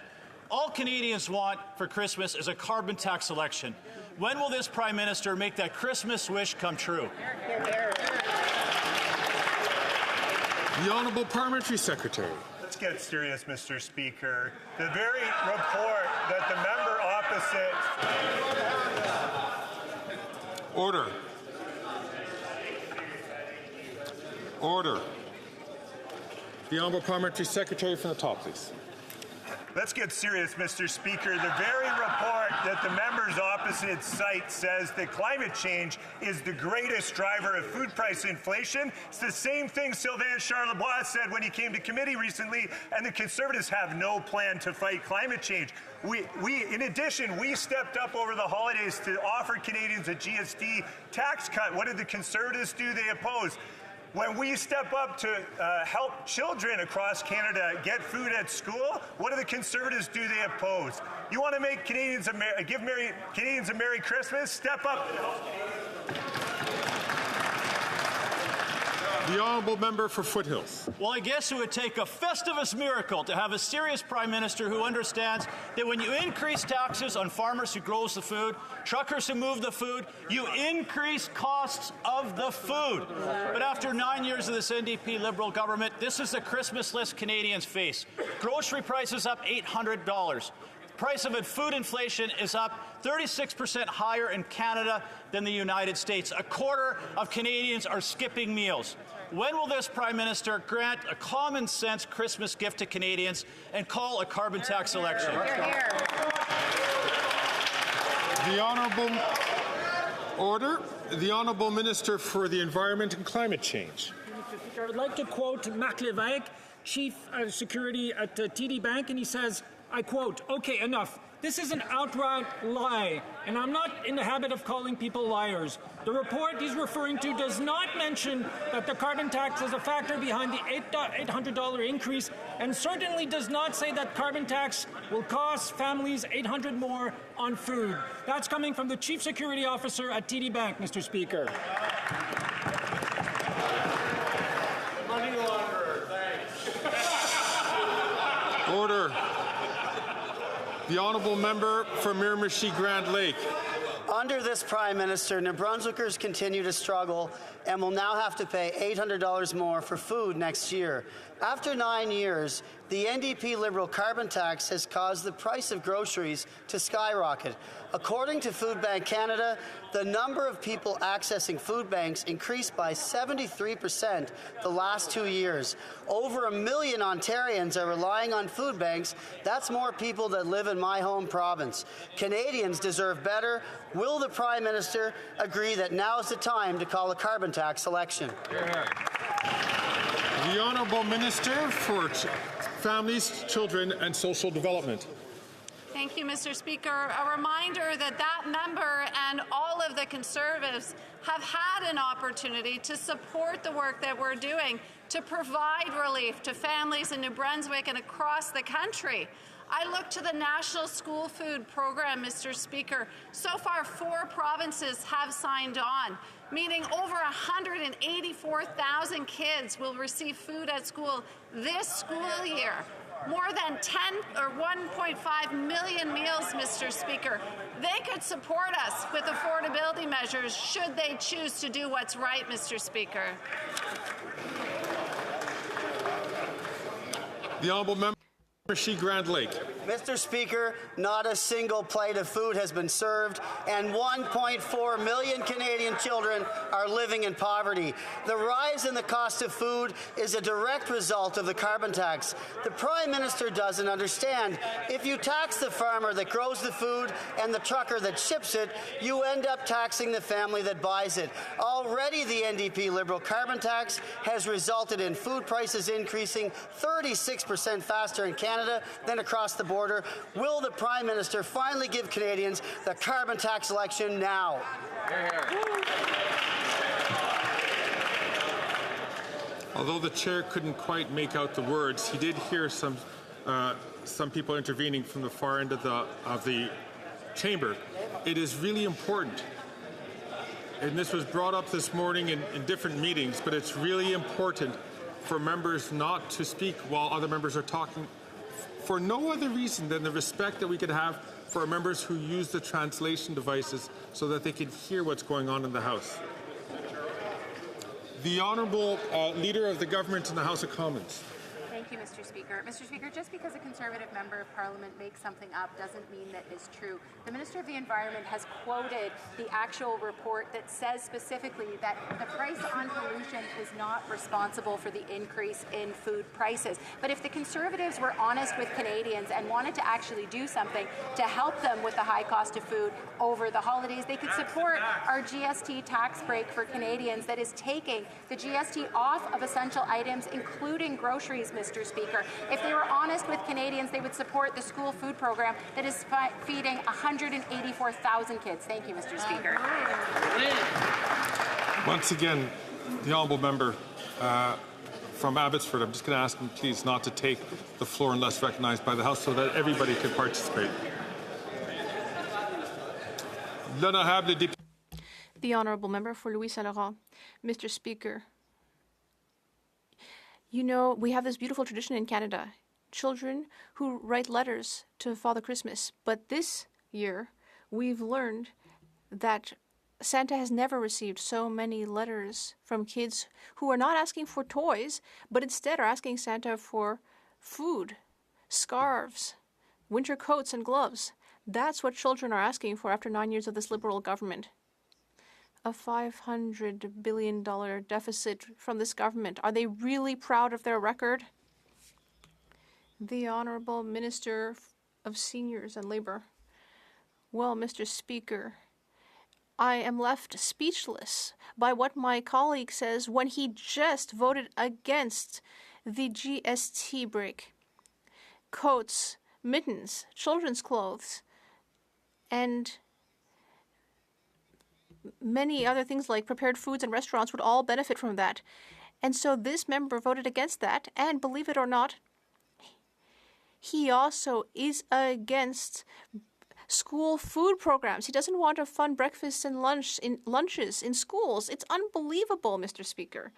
All Canadians want for Christmas is a carbon tax election. When will this Prime Minister make that Christmas wish come true? The Honourable Parliamentary Secretary. Let's get serious, Mr. Speaker. The very report that the member opposite opposite. Order. Order. The Honourable Parliamentary Secretary from the top, please. Let's get serious, Mr. Speaker. The very report that the members opposite cite says that climate change is the greatest driver of food price inflation. It's the same thing Sylvain Charlebois said when he came to committee recently, and the Conservatives have no plan to fight climate change. In addition, we stepped up over the holidays to offer Canadians a GST tax cut. What did the Conservatives do? They opposed. When we step up to help children across Canada get food at school, what do the Conservatives do? They oppose. You want to make Canadians Canadians a Merry Christmas? Step up. The Honourable Member for Foothills. Well, I guess it would take a Festivus miracle to have a serious Prime Minister who understands that when you increase taxes on farmers who grows the food, truckers who move the food, you increase costs of the food. But after 9 years of this NDP Liberal government, this is the Christmas list Canadians face. Grocery prices up $800. Price of food inflation is up 36% higher in Canada than the United States. A quarter of Canadians are skipping meals. When will this Prime Minister grant a common sense Christmas gift to Canadians and call a carbon tax election? The Honourable Order. The Honourable Minister for the Environment and Climate Change. I would like to quote Marc Lévesque, Chief of Security at TD Bank, and he says, I quote, "Okay, enough. This is an outright lie, and I'm not in the habit of calling people liars. The report he's referring to does not mention that the carbon tax is a factor behind the $800 increase, and certainly does not say that carbon tax will cost families $800 more on food." That's coming from the Chief Security Officer at TD Bank, Mr. Speaker. Money launderer, thanks. Order. The Honourable Member for Miramichi Grand Lake. Under this Prime Minister, New Brunswickers continue to struggle and will now have to pay $800 more for food next year. After 9 years, the NDP Liberal carbon tax has caused the price of groceries to skyrocket. According to Food Bank Canada, the number of people accessing food banks increased by 73% the last 2 years. Over 1 million Ontarians are relying on food banks. That's more people that live in my home province. Canadians deserve better. Will the Prime Minister agree that now is the time to call a carbon tax election? The Honourable Minister for Families, Children and Social Development. Thank you, Mr. Speaker. A reminder that that member and all of the Conservatives have had an opportunity to support the work that we're doing to provide relief to families in New Brunswick and across the country. I look to the National School Food Program, Mr. Speaker. So far, 4 provinces have signed on, meaning over 184,000 kids will receive food at school this school year. More than 1.5 million meals, Mr. Speaker. They could support us with affordability measures should they choose to do what's right, Mr. Speaker. The Honourable Member for Miramichi Grand Lake. Mr. Speaker, not a single plate of food has been served, and 1.4 million Canadian children are living in poverty. The rise in the cost of food is a direct result of the carbon tax. The Prime Minister doesn't understand. If you tax the farmer that grows the food and the trucker that ships it, you end up taxing the family that buys it. Already the NDP Liberal carbon tax has resulted in food prices increasing 36% faster in Canada than across the border. Will the Prime Minister finally give Canadians the carbon tax election now? Although the chair couldn't quite make out the words, he did hear some people intervening from the far end of the chamber. It is really important, and this was brought up this morning in different meetings, but it's really important for members not to speak while other members are talking, for no other reason than the respect that we could have for our members who use the translation devices so that they can hear what's going on in the House. The Honourable Leader of the Government in the House of Commons. Thank you, Mr. Speaker. Mr. Speaker, just because a Conservative member of Parliament makes something up doesn't mean that it's true. The Minister of the Environment has quoted the actual report that says specifically that the price on pollution is not responsible for the increase in food prices. But if the Conservatives were honest with Canadians and wanted to actually do something to help them with the high cost of food over the holidays, they could support our GST tax break for Canadians that is taking the GST off of essential items, including groceries, Mr. Speaker. If they were honest with Canadians, they would support the school food program that is feeding 184,000 kids. Thank you, Mr. Speaker. Once again, the honourable member from Abbotsford, I'm just going to ask him please not to take the floor unless recognised by the House so that everybody can participate. The honourable member for Louis Saint Laurent. Mr. Speaker, you know, we have this beautiful tradition in Canada, children who write letters to Father Christmas. But this year, we've learned that Santa has never received so many letters from kids who are not asking for toys, but instead are asking Santa for food, scarves, winter coats and gloves. That's what children are asking for after 9 years of this Liberal government. A $500 billion deficit from this government. Are they really proud of their record? The Honourable Minister of Seniors and Labour. Well, Mr. Speaker, I am left speechless by what my colleague says when he just voted against the GST break. Coats, mittens, children's clothes, and many other things like prepared foods and restaurants would all benefit from that. And so this member voted against that, and believe it or not, he also is against school food programs. He doesn't want to fund breakfasts and lunches in schools. It's unbelievable, Mr. Speaker.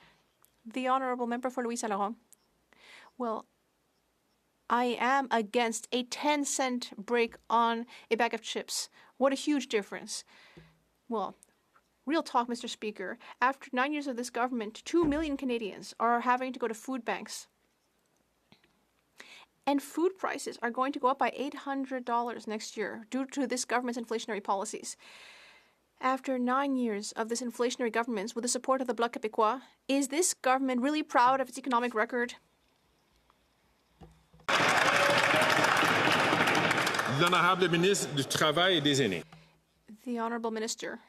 The honourable member for Louis Saint Laurent. Well, I am against a 10-cent break on a bag of chips. What a huge difference. Well, real talk, Mr. Speaker. After 9 years of this government, 2 million Canadians are having to go to food banks. And food prices are going to go up by $800 next year due to this government's inflationary policies. After 9 years of this inflationary government with the support of the Bloc Québécois, is this government really proud of its economic record? L'honorable ministre du Travail et des Aînés. The Honourable Minister.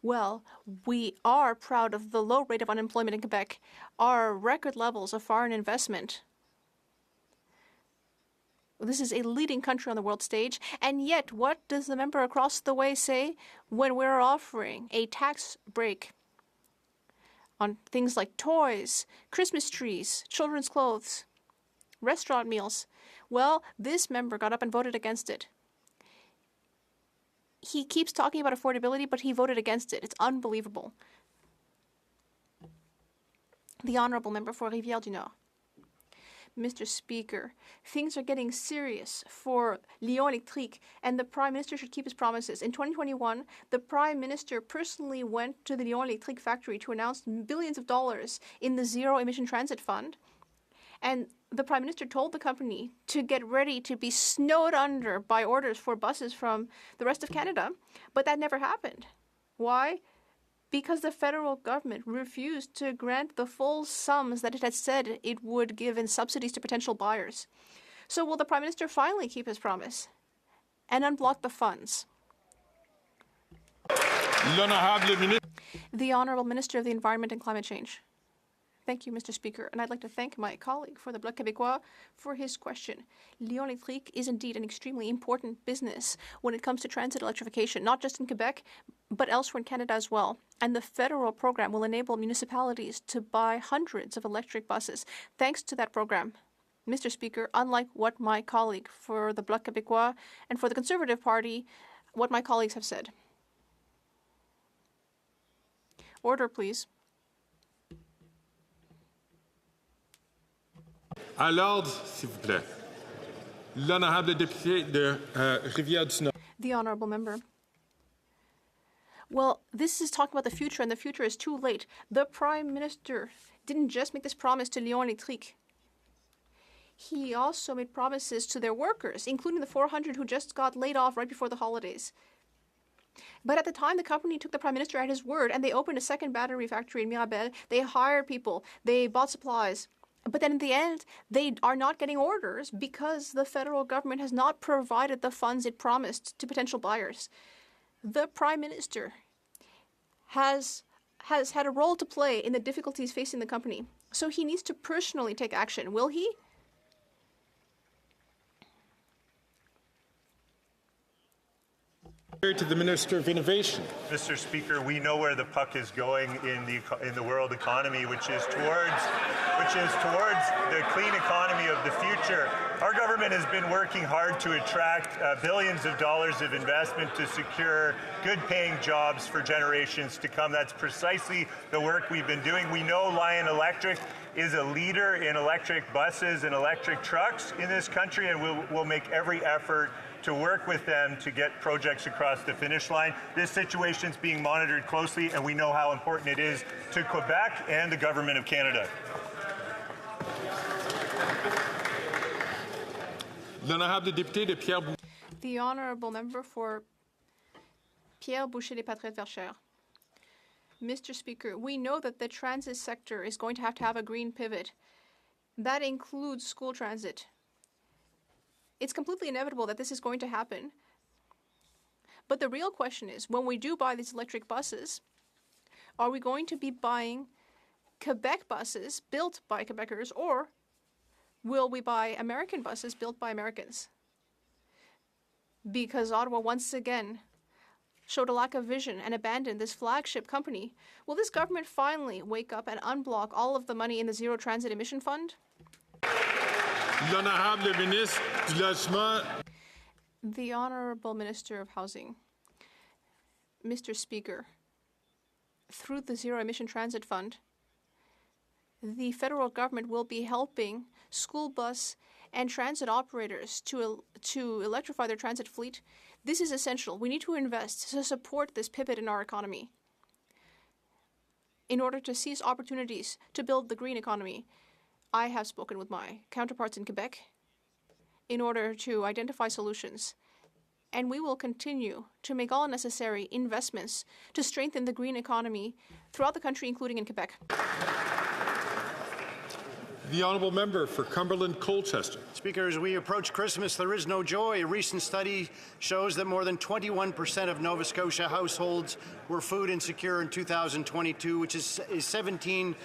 Well, we are proud of the low rate of unemployment in Quebec, our record levels of foreign investment. This is a leading country on the world stage, and yet what does the member across the way say when we're offering a tax break on things like toys, Christmas trees, children's clothes, restaurant meals? Well, this member got up and voted against it. He keeps talking about affordability, but he voted against it. It's unbelievable. The Honourable Member for Rivière-du-Nord. Mr. Speaker, things are getting serious for Lion Electrique, and the Prime Minister should keep his promises. In 2021, the Prime Minister personally went to the Lion Electrique factory to announce billions of dollars in the Zero Emission Transit Fund. And the Prime Minister told the company to get ready to be snowed under by orders for buses from the rest of Canada. But that never happened. Why? Because the federal government refused to grant the full sums that it had said it would give in subsidies to potential buyers. So will the Prime Minister finally keep his promise and unblock the funds? The Honourable Minister of the Environment and Climate Change. Thank you, Mr. Speaker, and I'd like to thank my colleague for the Bloc Québécois for his question. Lion Electrique is indeed an extremely important business when it comes to transit electrification, not just in Quebec, but elsewhere in Canada as well. And the federal program will enable municipalities to buy hundreds of electric buses. Thanks to that program, Mr. Speaker, unlike what my colleague for the Bloc Québécois and for the Conservative Party, what my colleagues have said. Order, please. À l'ordre, s'il vous plaît. L'honorable député de Rivière-du-Nord. The honourable member. Well, this is talking about the future, and the future is too late. The Prime Minister didn't just make this promise to Lion Electrique. He also made promises to their workers, including the 400 who just got laid off right before the holidays. But at the time, the company took the Prime Minister at his word, and they opened a second battery factory in Mirabel. They hired people. They bought supplies. But then in the end, they are not getting orders because the federal government has not provided the funds it promised to potential buyers. The Prime Minister has had a role to play in the difficulties facing the company. So he needs to personally take action. Will he? To the Minister of Innovation. Mr. Speaker, we know where the puck is going in the world economy, which is towards the clean economy of the future. Our government has been working hard to attract billions of dollars of investment to secure good-paying jobs for generations to come. That's precisely the work we've been doing. We know Lion Electric is a leader in electric buses and electric trucks in this country, and we'll make every effort to work with them to get projects across the finish line. This situation is being monitored closely, and we know how important it is to Quebec and the Government of Canada. The honourable member for Pierre Boucher-les-Patriotes-Verchères. Mr. Speaker, we know that the transit sector is going to have a green pivot. That includes school transit. It's completely inevitable that this is going to happen. But the real question is, when we do buy these electric buses, are we going to be buying Quebec buses built by Quebecers, or will we buy American buses built by Americans? Because Ottawa once again showed a lack of vision and abandoned this flagship company. Will this government finally wake up and unblock all of the money in the Zero Transit Emission Fund? The Honourable Minister of Housing. Mr. Speaker, through the Zero Emission Transit Fund, the federal government will be helping school bus and transit operators to electrify their transit fleet. This is essential. We need to invest to support this pivot in our economy in order to seize opportunities to build the green economy. I have spoken with my counterparts in Quebec in order to identify solutions, and we will continue to make all necessary investments to strengthen the green economy throughout the country, including in Quebec. The honourable member for Cumberland Colchester. Speaker, as we approach Christmas, there is no joy. A recent study shows that more than 21% of Nova Scotia households were food insecure in 2022, which is a 17%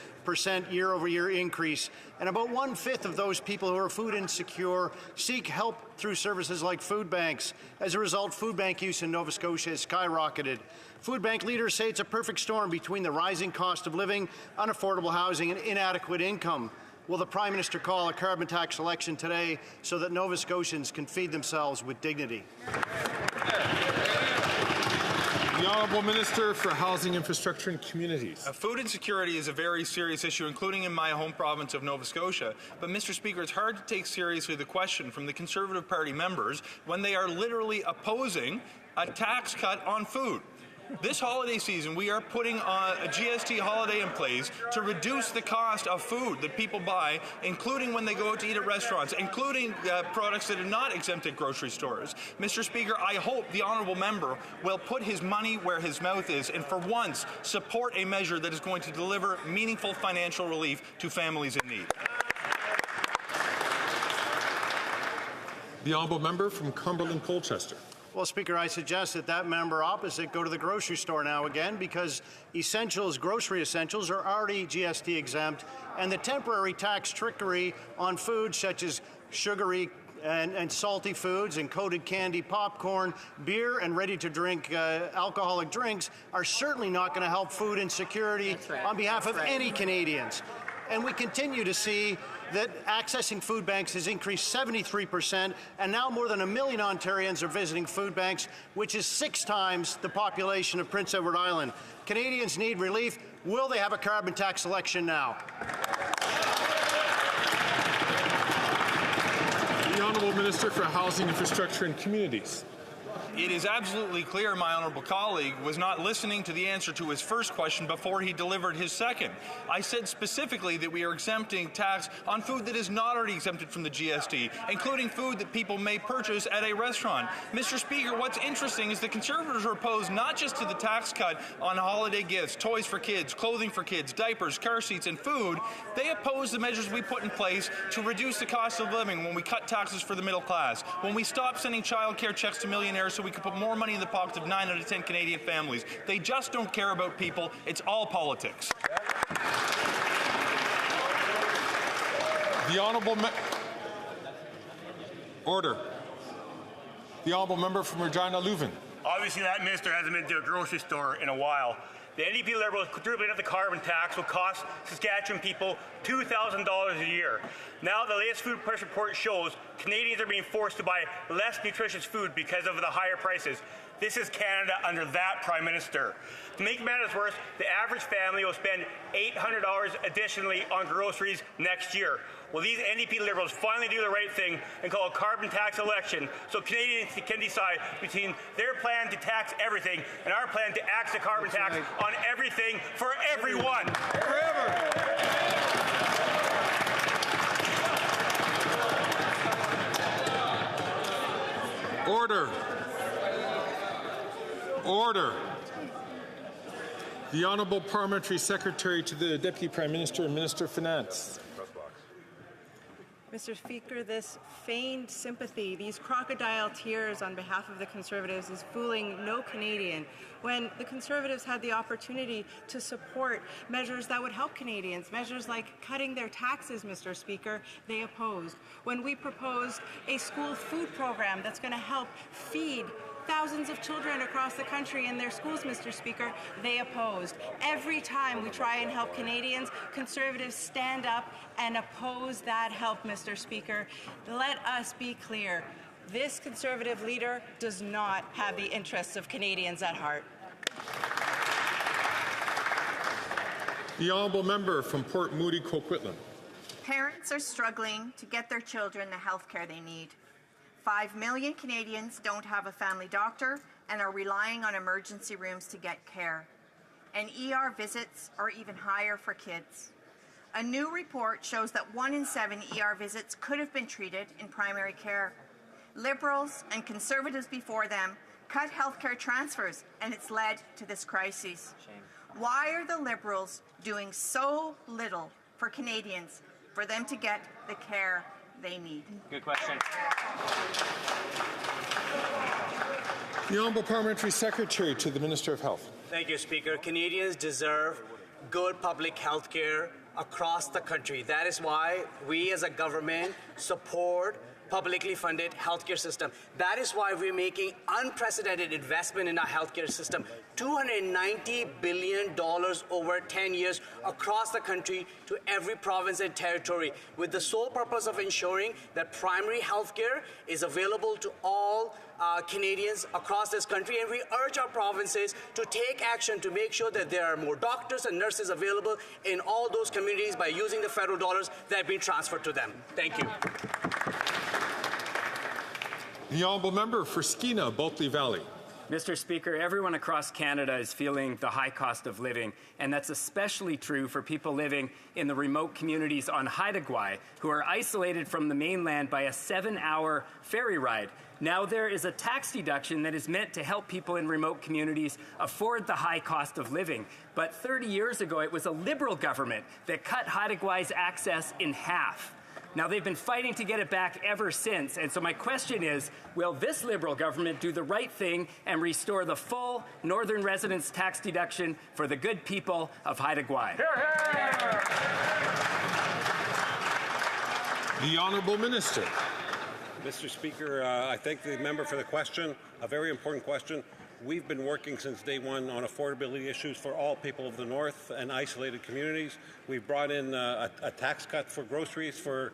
year-over-year increase. And about 1/5 of those people who are food insecure seek help through services like food banks. As a result, food bank use in Nova Scotia has skyrocketed. Food bank leaders say it's a perfect storm between the rising cost of living, unaffordable housing, and inadequate income. Will the Prime Minister call a carbon tax election today so that Nova Scotians can feed themselves with dignity? The Honourable Minister for Housing, Infrastructure and Communities. Food insecurity is a very serious issue, including in my home province of Nova Scotia. But, Mr. Speaker, it's hard to take seriously the question from the Conservative Party members when they are literally opposing a tax cut on food. This holiday season, we are putting a GST holiday in place to reduce the cost of food that people buy, including when they go out to eat at restaurants, including products that are not exempt at grocery stores. Mr. Speaker, I hope the honourable member will put his money where his mouth is and for once support a measure that is going to deliver meaningful financial relief to families in need. The honourable member from Cumberland Colchester. Well, Speaker, I suggest that member opposite go to the grocery store now again, because essentials, grocery essentials, are already GST exempt, and the temporary tax trickery on foods such as sugary and salty foods and coated candy, popcorn, beer, and ready-to-drink alcoholic drinks are certainly not going to help food insecurity on behalf of any Canadians. And we continue to see that accessing food banks has increased 73%, and now more than 1 million Ontarians are visiting food banks, which is 6 times the population of Prince Edward Island. Canadians need relief. Will they have a carbon tax election now? The Honourable Minister for Housing, Infrastructure and Communities. It is absolutely clear my honourable colleague was not listening to the answer to his first question before he delivered his second. I said specifically that we are exempting tax on food that is not already exempted from the GST, including food that people may purchase at a restaurant. Mr. Speaker, what's interesting is the Conservatives are opposed not just to the tax cut on holiday gifts, toys for kids, clothing for kids, diapers, car seats, and food. They oppose the measures we put in place to reduce the cost of living when we cut taxes for the middle class, when we stop sending child care checks to millionaires so we can put more money in the pockets of 9 out of 10 Canadian families. They just don't care about people. It's all politics. The Honourable Order. The Honourable Member from Regina Leuven. Obviously, that minister hasn't been to a grocery store in a while. The NDP Liberals quadrupling up the carbon tax will cost Saskatchewan people $2,000 a year. Now, the latest food price report shows Canadians are being forced to buy less nutritious food because of the higher prices. This is Canada under that Prime Minister. To make matters worse, the average family will spend $800 additionally on groceries next year. Will these NDP Liberals finally do the right thing and call a carbon tax election so Canadians can decide between their plan to tax everything and our plan to axe the carbon tax on everything for everyone? Forever! Order. Order. The Honourable Parliamentary Secretary to the Deputy Prime Minister and Minister of Finance. Mr. Speaker, this feigned sympathy, these crocodile tears on behalf of the Conservatives is fooling no Canadian when the Conservatives had the opportunity to support measures that would help Canadians, measures like cutting their taxes, Mr. Speaker, they opposed. When we proposed a school food program that's going to help feed thousands of children across the country in their schools, Mr. Speaker, they opposed. Every time we try and help Canadians, Conservatives stand up and oppose that help, Mr. Speaker. Let us be clear. This Conservative leader does not have the interests of Canadians at heart. The Honourable Member from Port Moody, Coquitlam. Parents are struggling to get their children the health care they need. 5 million Canadians don't have a family doctor and are relying on emergency rooms to get care. And ER visits are even higher for kids. A new report shows that 1 in 7 ER visits could have been treated in primary care. Liberals and Conservatives before them cut healthcare transfers, and it's led to this crisis. Shame. Why are the Liberals doing so little for Canadians for them to get the care they need? Good question. The Honourable Parliamentary Secretary to the Minister of Health. Thank you, Speaker. Canadians deserve good public health care across the country. That is why we as a government support publicly funded healthcare system. That is why we're making unprecedented investment in our healthcare system. $290 billion over 10 years across the country to every province and territory, with the sole purpose of ensuring that primary healthcare is available to all Canadians across this country. And we urge our provinces to take action to make sure that there are more doctors and nurses available in all those communities by using the federal dollars that have been transferred to them. Thank you. The Honourable Member for Skeena, Bulkley Valley. Mr. Speaker, everyone across Canada is feeling the high cost of living, and that's especially true for people living in the remote communities on Haida Gwaii, who are isolated from the mainland by a 7-hour ferry ride. Now there is a tax deduction that is meant to help people in remote communities afford the high cost of living. But 30 years ago, it was a Liberal government that cut Haida Gwaii's access in half. Now, they've been fighting to get it back ever since. And so my question is, will this Liberal government do the right thing and restore the full Northern residents tax deduction for the good people of Haida Gwaii? The Honourable Minister. Mr. Speaker, I thank the member for the question, a very important question. We've been working since day one on affordability issues for all people of the North and isolated communities. We've brought in a tax cut for groceries, for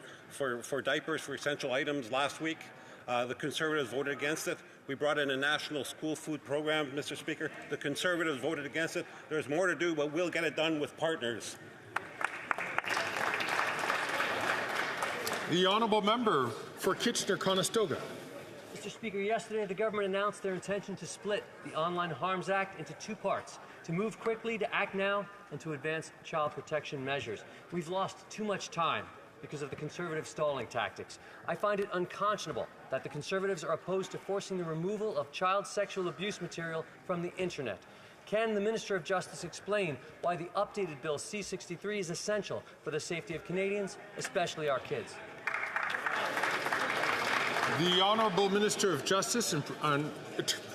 diapers, for essential items last week. The Conservatives voted against it. We brought in a national school food program, Mr. Speaker. The Conservatives voted against it. There's more to do, but we'll get it done with partners. The Honourable Member for Kitchener-Conestoga. Mr. Speaker, yesterday the government announced their intention to split the Online Harms Act into two parts, to move quickly, to act now, and to advance child protection measures. We've lost too much time because of the Conservative stalling tactics. I find it unconscionable that the Conservatives are opposed to forcing the removal of child sexual abuse material from the internet. Can the Minister of Justice explain why the updated Bill C-63 is essential for the safety of Canadians, especially our kids? The Honourable Minister of Justice and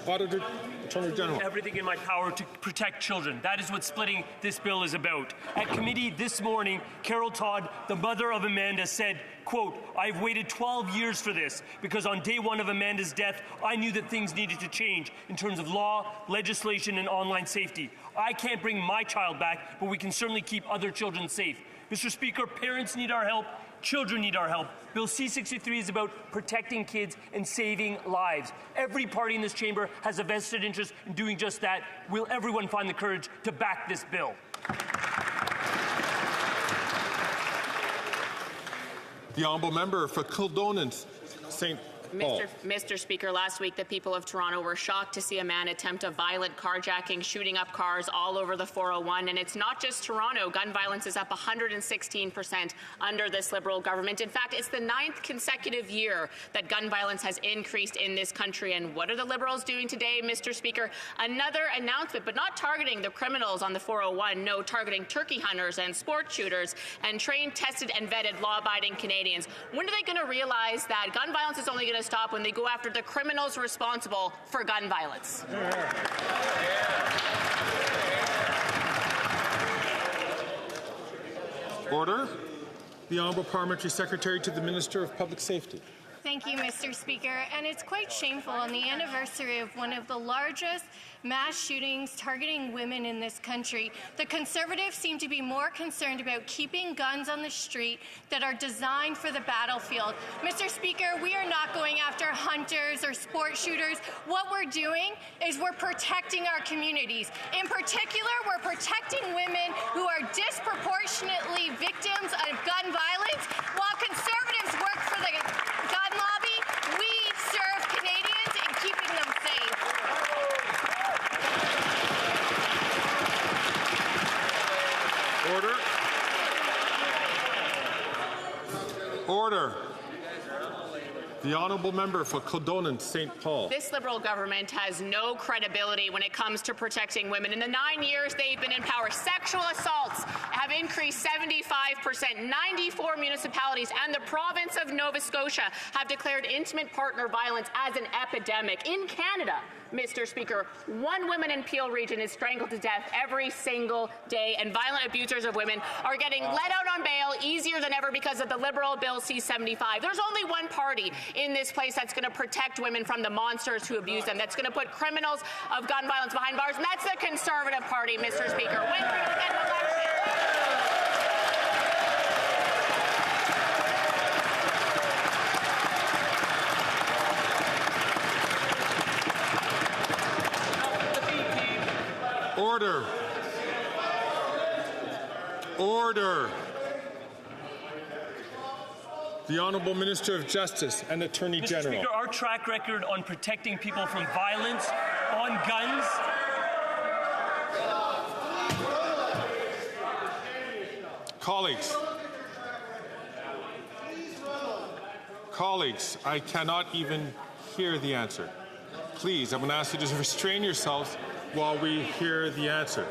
Auditor Attorney General. Everything in my power to protect children. That is what splitting this bill is about. At committee this morning, Carol Todd, the mother of Amanda, said, quote, "I've waited 12 years for this because on day one of Amanda's death, I knew that things needed to change in terms of law, legislation, and online safety. I can't bring my child back, but we can certainly keep other children safe." Mr. Speaker, parents need our help. Children need our help. Bill C-63 is about protecting kids and saving lives. Every party in this chamber has a vested interest in doing just that. Will everyone find the courage to back this bill? The Honourable Member for Kildonan St. Paul. Mr. Speaker, last week the people of Toronto were shocked to see a man attempt a violent carjacking, shooting up cars all over the 401. And it's not just Toronto. Gun violence is up 116% under this Liberal government. In fact, it's the 9th consecutive year that gun violence has increased in this country. And what are the Liberals doing today, Mr. Speaker? Another announcement, but not targeting the criminals on the 401. No, targeting turkey hunters and sport shooters and trained, tested, and vetted law-abiding Canadians. When are they going to realize that gun violence is only going to stop when they go after the criminals responsible for gun violence? Order. The Honourable Parliamentary Secretary to the Minister of Public Safety. Thank you, Mr. Speaker. And it's quite shameful on the anniversary of one of the largest mass shootings targeting women in this country. The Conservatives seem to be more concerned about keeping guns on the street that are designed for the battlefield. Mr. Speaker, we are not going after hunters or sport shooters. What we're doing is we're protecting our communities. In particular, we're protecting women who are disproportionately victims of gun violence. While Conservatives work for the gun lobby, we serve Canadians in keeping them safe. Order. Order. The Honourable Member for Kildonan St. Paul. This Liberal government has no credibility when it comes to protecting women. In the 9 years they've been in power, sexual assaults have increased 75%. 94 municipalities and the province of Nova Scotia have declared intimate partner violence as an epidemic. In Canada, Mr. Speaker, one woman in Peel region is strangled to death every single day, and violent abusers of women are getting let out on bail easier than ever because of the Liberal Bill C-75. There's only one party in this place that's going to protect women from the monsters who abuse them, that's going to put criminals of gun violence behind bars, and that's the Conservative Party, Mr. Speaker. When we're going to get an election. Order. Order. The Honourable Minister of Justice and Attorney General. Mr. Speaker, our track record on protecting people from violence, on guns. Colleagues, I cannot even hear the answer. Please, I'm going to ask you to restrain yourselves while we hear the answer.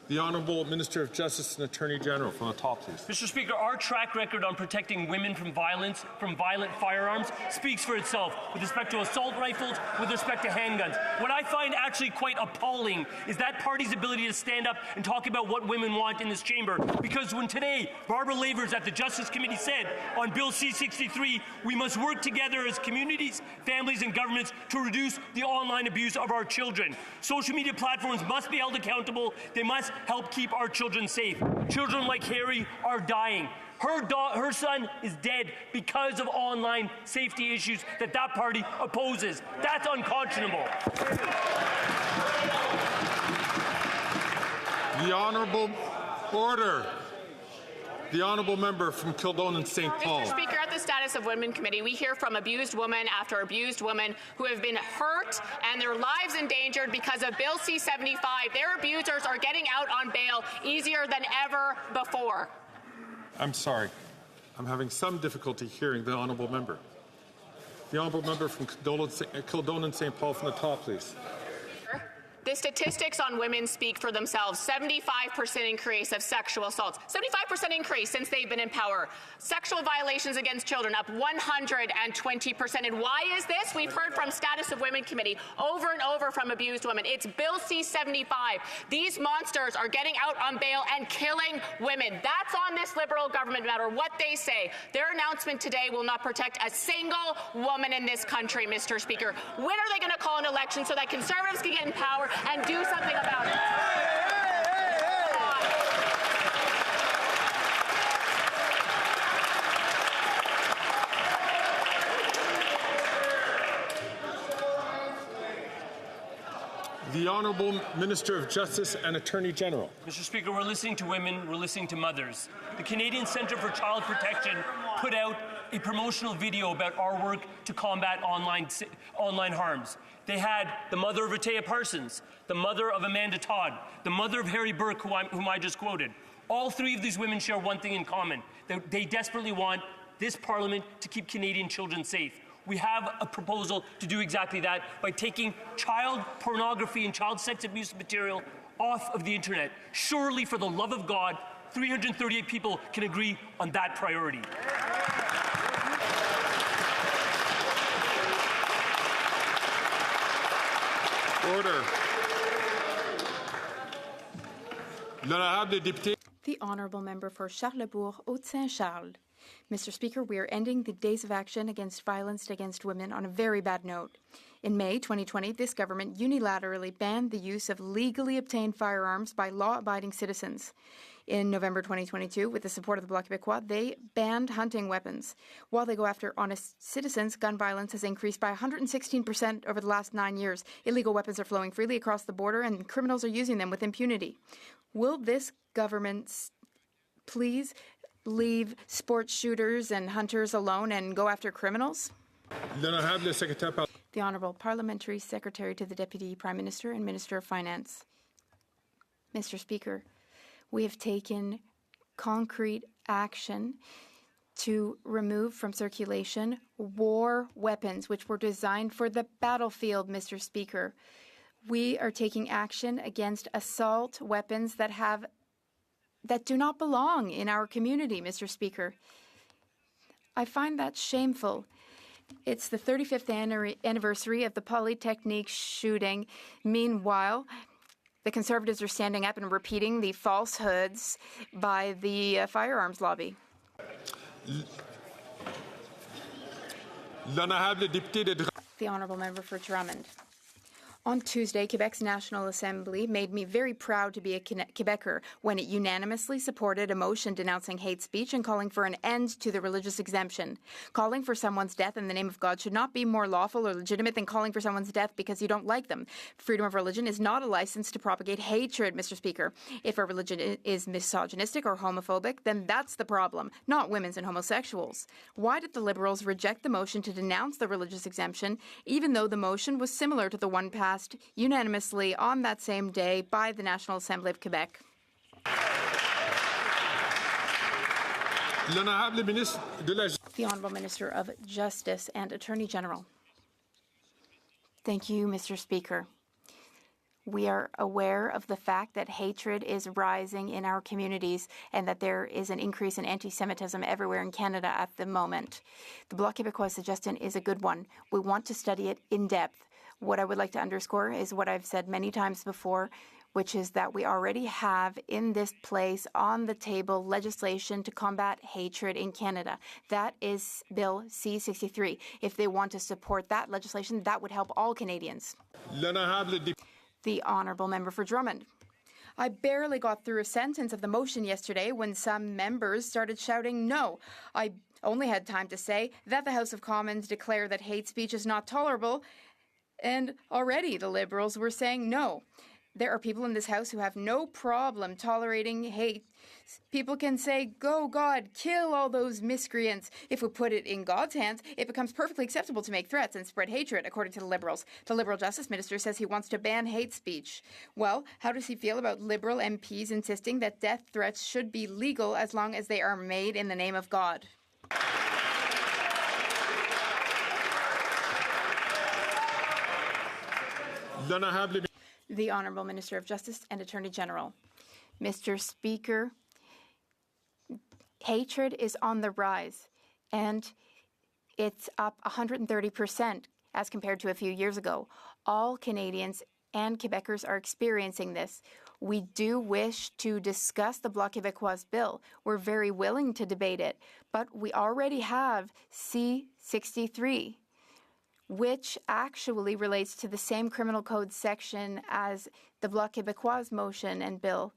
The Honourable Minister of Justice and Attorney General, from the top, please. Mr. Speaker, our track record on protecting women from violence, from violent firearms, speaks for itself with respect to assault rifles, with respect to handguns. What I find actually quite appalling is that party's ability to stand up and talk about what women want in this chamber. Because when today, Barbara Lavers at the Justice Committee said on Bill C-63, we must work together as communities, families, and governments to reduce the online abuse of our children. Social media platforms must be held accountable. They must help keep our children safe. Children like Harry are dying. Her son is dead because of online safety issues that party opposes. That's unconscionable. The Honourable Order. The Honourable Member from Kildonan St. Paul. Mr. Speaker, at the Status of Women Committee, we hear from abused woman after abused woman who have been hurt and their lives endangered because of Bill C-75. Their abusers are getting out on bail easier than ever before. I'm sorry. I'm having some difficulty hearing the honourable member. The honourable member from Kildonan St. Paul from the top, please. The statistics on women speak for themselves. 75% increase of sexual assaults. 75% increase since they've been in power. Sexual violations against children up 120%. And why is this? We've heard from Status of Women Committee over and over from abused women. It's Bill C-75. These monsters are getting out on bail and killing women. That's on this Liberal government, no matter what they say. Their announcement today will not protect a single woman in this country, Mr. Speaker. When are they going to call an election so that Conservatives can get in power and do something about it? The Honourable Minister of Justice and Attorney General. Mr. Speaker, we're listening to women, we're listening to mothers. The Canadian Centre for Child Protection put out a promotional video about our work to combat online harms. They had the mother of Rehtaeh Parsons, the mother of Amanda Todd, the mother of Harry Burke, whom I just quoted. All three of these women share one thing in common. They desperately want this Parliament to keep Canadian children safe. We have a proposal to do exactly that by taking child pornography and child sex abuse material off of the internet. Surely, for the love of God, 338 people can agree on that priority. Order. L'honorable député. The Honourable Member for Charlesbourg, Haute-Saint-Charles. Mr. Speaker, we are ending the days of action against violence against women on a very bad note. In May 2020, this government unilaterally banned the use of legally obtained firearms by law-abiding citizens. In November 2022, with the support of the Bloc Québécois, they banned hunting weapons. While they go after honest citizens, gun violence has increased by 116% over the last 9 years. Illegal weapons are flowing freely across the border, and criminals are using them with impunity. Will this government please leave sports shooters and hunters alone and go after criminals? The Honourable Parliamentary Secretary to the Deputy Prime Minister and Minister of Finance. Mr. Speaker, we have taken concrete action to remove from circulation war weapons, which were designed for the battlefield, Mr. Speaker. We are taking action against assault weapons that do not belong in our community, Mr. Speaker. I find that shameful. It's the 35th anniversary of the Polytechnique shooting. Meanwhile, the Conservatives are standing up and repeating the falsehoods by the firearms lobby. The Honourable Member for Drummond. On Tuesday, Quebec's National Assembly made me very proud to be a Quebecer when it unanimously supported a motion denouncing hate speech and calling for an end to the religious exemption. Calling for someone's death in the name of God should not be more lawful or legitimate than calling for someone's death because you don't like them. Freedom of religion is not a license to propagate hatred, Mr. Speaker. If a religion is misogynistic or homophobic, then that's the problem, not women's and homosexuals. Why did the Liberals reject the motion to denounce the religious exemption, even though the motion was similar to the one passed unanimously on that same day by the National Assembly of Quebec? The Honourable Minister of Justice and Attorney General. Thank you, Mr. Speaker. We are aware of the fact that hatred is rising in our communities and that there is an increase in anti-Semitism everywhere in Canada at the moment. The Bloc Québécois suggestion is a good one. We want to study it in depth. What I would like to underscore is what I've said many times before, which is that we already have in this place on the table legislation to combat hatred in Canada. That is Bill C-63. If they want to support that legislation, that would help all Canadians. The Honourable Member for Drummond. I barely got through a sentence of the motion yesterday when some members started shouting no. I only had time to say that the House of Commons declare that hate speech is not tolerable, and already the Liberals were saying no. There are people in this House who have no problem tolerating hate. People can say, "Go, God, kill all those miscreants." If we put it in God's hands, it becomes perfectly acceptable to make threats and spread hatred, according to the Liberals. The Liberal Justice Minister says he wants to ban hate speech. Well, how does he feel about Liberal MPs insisting that death threats should be legal as long as they are made in the name of God? The Honourable Minister of Justice and Attorney General. Mr. Speaker, hatred is on the rise, and it's up 130% as compared to a few years ago. All Canadians and Quebecers are experiencing this. We do wish to discuss the Bloc Québécois bill. We're very willing to debate it, but we already have C-63, which actually relates to the same criminal code section as the Bloc Québécois motion and bill.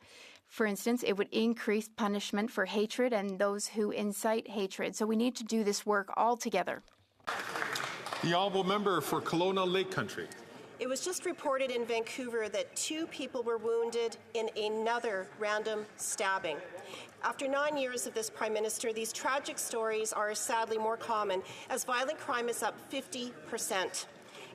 For instance, it would increase punishment for hatred and those who incite hatred. So we need to do this work all together. The honourable member for Kelowna Lake Country. It was just reported in Vancouver that 2 people were wounded in another random stabbing. After 9 years of this Prime Minister, these tragic stories are sadly more common as violent crime is up 50%.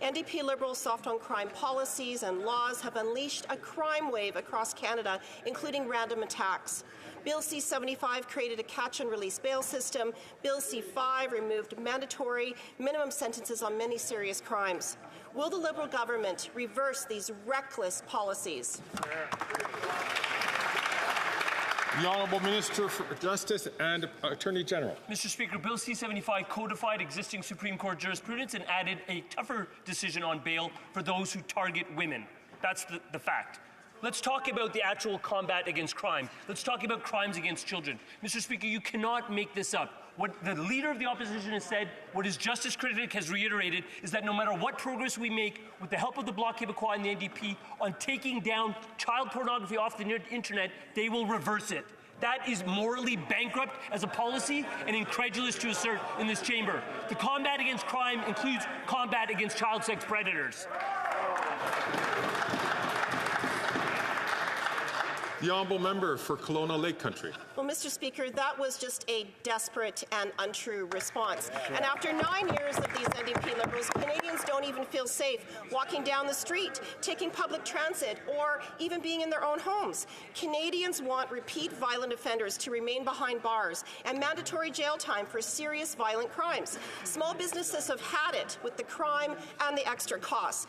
NDP Liberal soft-on-crime policies and laws have unleashed a crime wave across Canada, including random attacks. Bill C-75 created a catch-and-release bail system. Bill C-5 removed mandatory minimum sentences on many serious crimes. Will the Liberal government reverse these reckless policies? The Honourable Minister for Justice and Attorney General. Mr. Speaker, Bill C-75 codified existing Supreme Court jurisprudence and added a tougher decision on bail for those who target women. That's the fact. Let's talk about the actual combat against crime. Let's talk about crimes against children. Mr. Speaker, you cannot make this up. What the Leader of the Opposition has said, what his Justice critic has reiterated, is that no matter what progress we make with the help of the Bloc Québécois and the NDP on taking down child pornography off the internet, they will reverse it. That is morally bankrupt as a policy and incredulous to assert in this chamber. The combat against crime includes combat against child sex predators. The honourable member for Kelowna Lake Country. Well, Mr. Speaker, that was just a desperate and untrue response. And after 9 years of these NDP Liberals, Canadians don't even feel safe walking down the street, taking public transit, or even being in their own homes. Canadians want repeat violent offenders to remain behind bars and mandatory jail time for serious violent crimes. Small businesses have had it with the crime and the extra costs.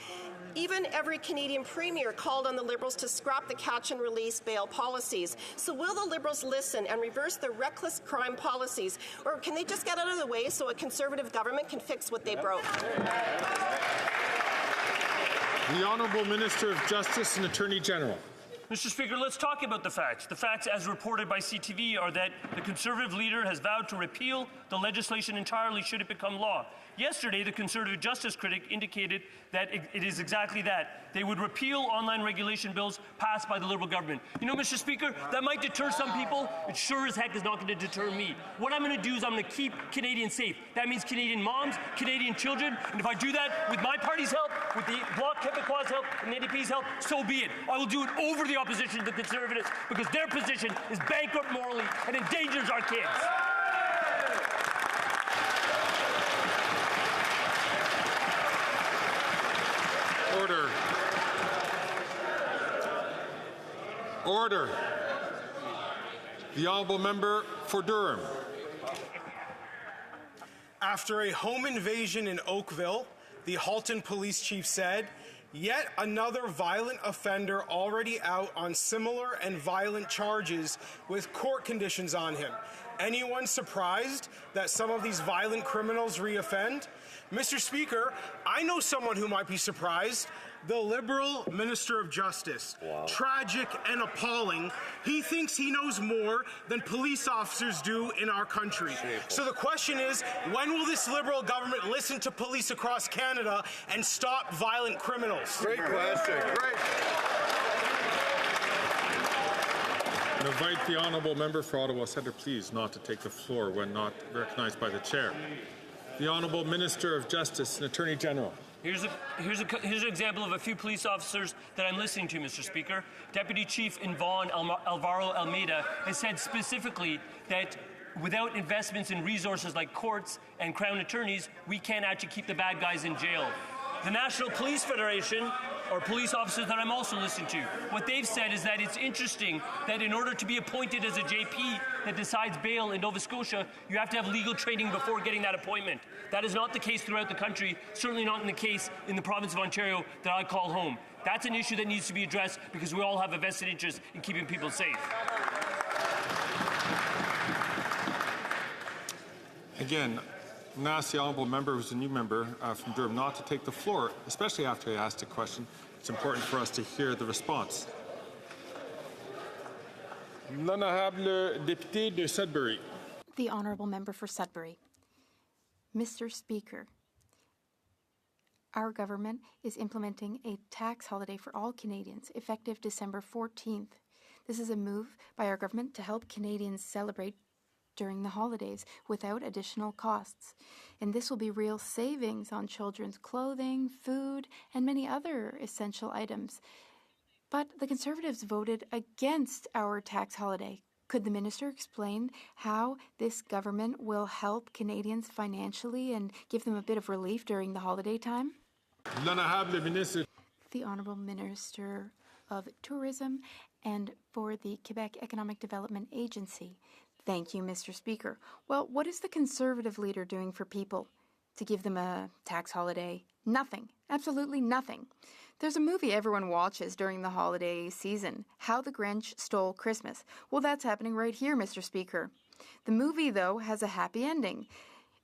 Even every Canadian premier called on the Liberals to scrap the catch-and-release bail policies. So will the Liberals listen and reverse the reckless crime policies, or can they just get out of the way so a Conservative government can fix what they broke? The Honourable Minister of Justice and Attorney General. Mr. Speaker, let's talk about the facts. The facts, as reported by CTV, are that the Conservative leader has vowed to repeal the legislation entirely should it become law. Yesterday, the Conservative Justice critic indicated that it is exactly that. They would repeal online regulation bills passed by the Liberal government. You know, Mr. Speaker, that might deter some people. It sure as heck is not going to deter me. What I'm going to do is I'm going to keep Canadians safe. That means Canadian moms, Canadian children, and if I do that with my party's help, with the Bloc Québécois' help, and the NDP's help, so be it. I will do it over the opposition to the Conservatives because their position is bankrupt morally and endangers our kids. Order. Order. The honourable member for Durham. After a home invasion in Oakville, the Halton police chief said, "Yet another violent offender already out on similar and violent charges with court conditions on him. Anyone surprised that some of these violent criminals reoffend?" Mr. Speaker, I know someone who might be surprised. The Liberal Minister of Justice. Wow. Tragic and appalling. He thinks he knows more than police officers do in our country. Shameful. So the question is, when will this Liberal government listen to police across Canada and stop violent criminals? Great question. Great. I invite the honourable member for Ottawa Centre, please, not to take the floor when not recognised by the chair. The Honourable Minister of Justice and Attorney General. Here's an example of a few police officers that I'm listening to, Mr. Speaker. Deputy Chief in Vaughan, Alvaro Almeida, has said specifically that without investments in resources like courts and Crown attorneys, we can't actually keep the bad guys in jail. The National Police Federation, or police officers that I'm also listening to, what they've said is that it's interesting that in order to be appointed as a JP that decides bail in Nova Scotia, you have to have legal training before getting that appointment. That is not the case throughout the country, certainly not in the case in the province of Ontario that I call home. That's an issue that needs to be addressed because we all have a vested interest in keeping people safe. Again, I'm going to ask the honourable member, who's a new member from Durham, not to take the floor, especially after he asked a question. It's important for us to hear the response. L'honorable député de Sudbury. The honourable member for Sudbury. Mr. Speaker, our government is implementing a tax holiday for all Canadians effective December 14th. This is a move by our government to help Canadians celebrate during the holidays without additional costs. And this will be real savings on children's clothing, food, and many other essential items. But the Conservatives voted against our tax holiday. Could the minister explain how this government will help Canadians financially and give them a bit of relief during the holiday time? L'honorable ministre. The Honourable Minister of Tourism and for the Quebec Economic Development Agency. Thank you, Mr. Speaker. Well, what is the Conservative leader doing for people? To give them a tax holiday? Nothing. Absolutely nothing. There's a movie everyone watches during the holiday season, How the Grinch Stole Christmas. Well, that's happening right here, Mr. Speaker. The movie, though, has a happy ending.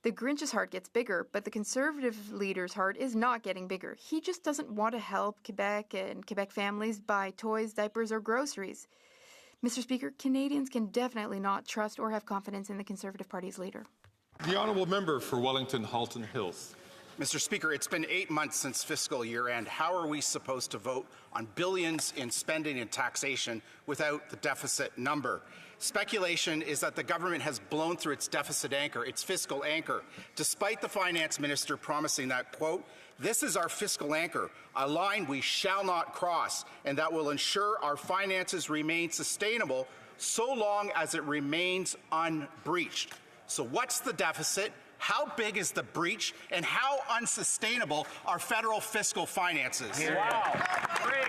The Grinch's heart gets bigger, but the Conservative leader's heart is not getting bigger. He just doesn't want to help Quebec and Quebec families buy toys, diapers, or groceries. Mr. Speaker, Canadians can definitely not trust or have confidence in the Conservative Party's leader. The honourable member for Wellington Halton Hills. Mr. Speaker, it's been 8 months since fiscal year end. How are we supposed to vote on billions in spending and taxation without the deficit number? Speculation is that the government has blown through its deficit anchor, its fiscal anchor, despite the finance minister promising that, quote, "This is our fiscal anchor, a line we shall not cross, and that will ensure our finances remain sustainable so long as it remains unbreached." So what's the deficit? How big is the breach? And how unsustainable are federal fiscal finances? Wow. Great.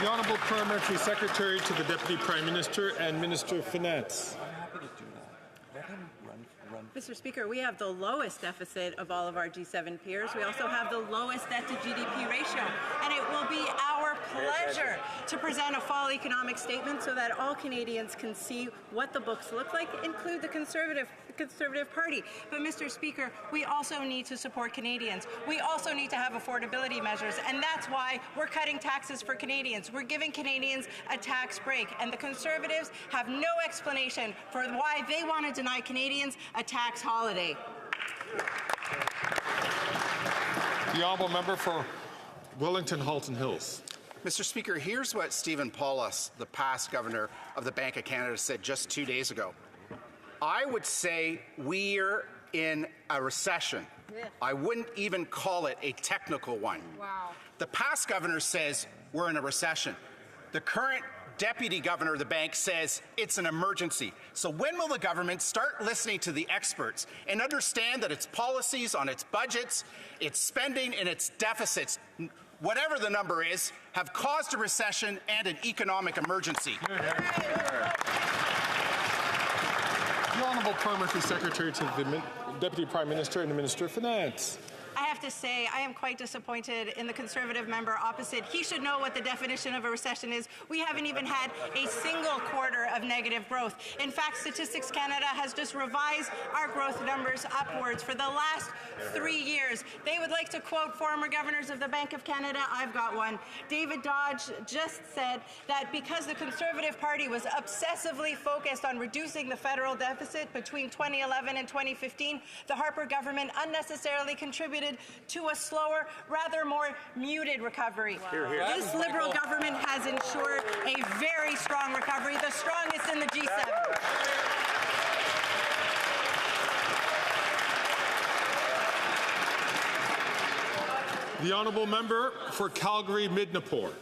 The Honourable Parliamentary Secretary to the Deputy Prime Minister and Minister of Finance. Mr. Speaker, we have the lowest deficit of all of our G7 peers. We also have the lowest debt to GDP ratio. And it will be our pleasure to present a fall economic statement so that all Canadians can see what the books look like, include the Conservative Party. But, Mr. Speaker, we also need to support Canadians. We also need to have affordability measures, and that's why we're cutting taxes for Canadians. We're giving Canadians a tax break, and the Conservatives have no explanation for why they want to deny Canadians a tax holiday. The honourable member for Wellington Halton Hills. Mr. Speaker, here's what Stephen Paulus, the past governor of the Bank of Canada, said just 2 days ago. I would say we're in a recession. I wouldn't even call it a technical one. Wow. The past governor says we're in a recession. The current deputy governor of the bank says it's an emergency. So when will the government start listening to the experts and understand that its policies on its budgets, its spending, and its deficits, whatever the number is, have caused a recession and an economic emergency? The Honourable Parliamentary Secretary to the Deputy Prime Minister and the Minister of Finance. I have to say, I am quite disappointed in the Conservative member opposite. He should know what the definition of a recession is. We haven't even had a single quarter of negative growth. In fact, Statistics Canada has just revised our growth numbers upwards for the last 3 years. They would like to quote former governors of the Bank of Canada. I've got one. David Dodge just said that because the Conservative Party was obsessively focused on reducing the federal deficit between 2011 and 2015, the Harper government unnecessarily contributed to a slower, rather more muted recovery. Hear, hear. This Liberal government has ensured a very strong recovery, the strongest in the G7. The honourable member for Calgary-Midnapore.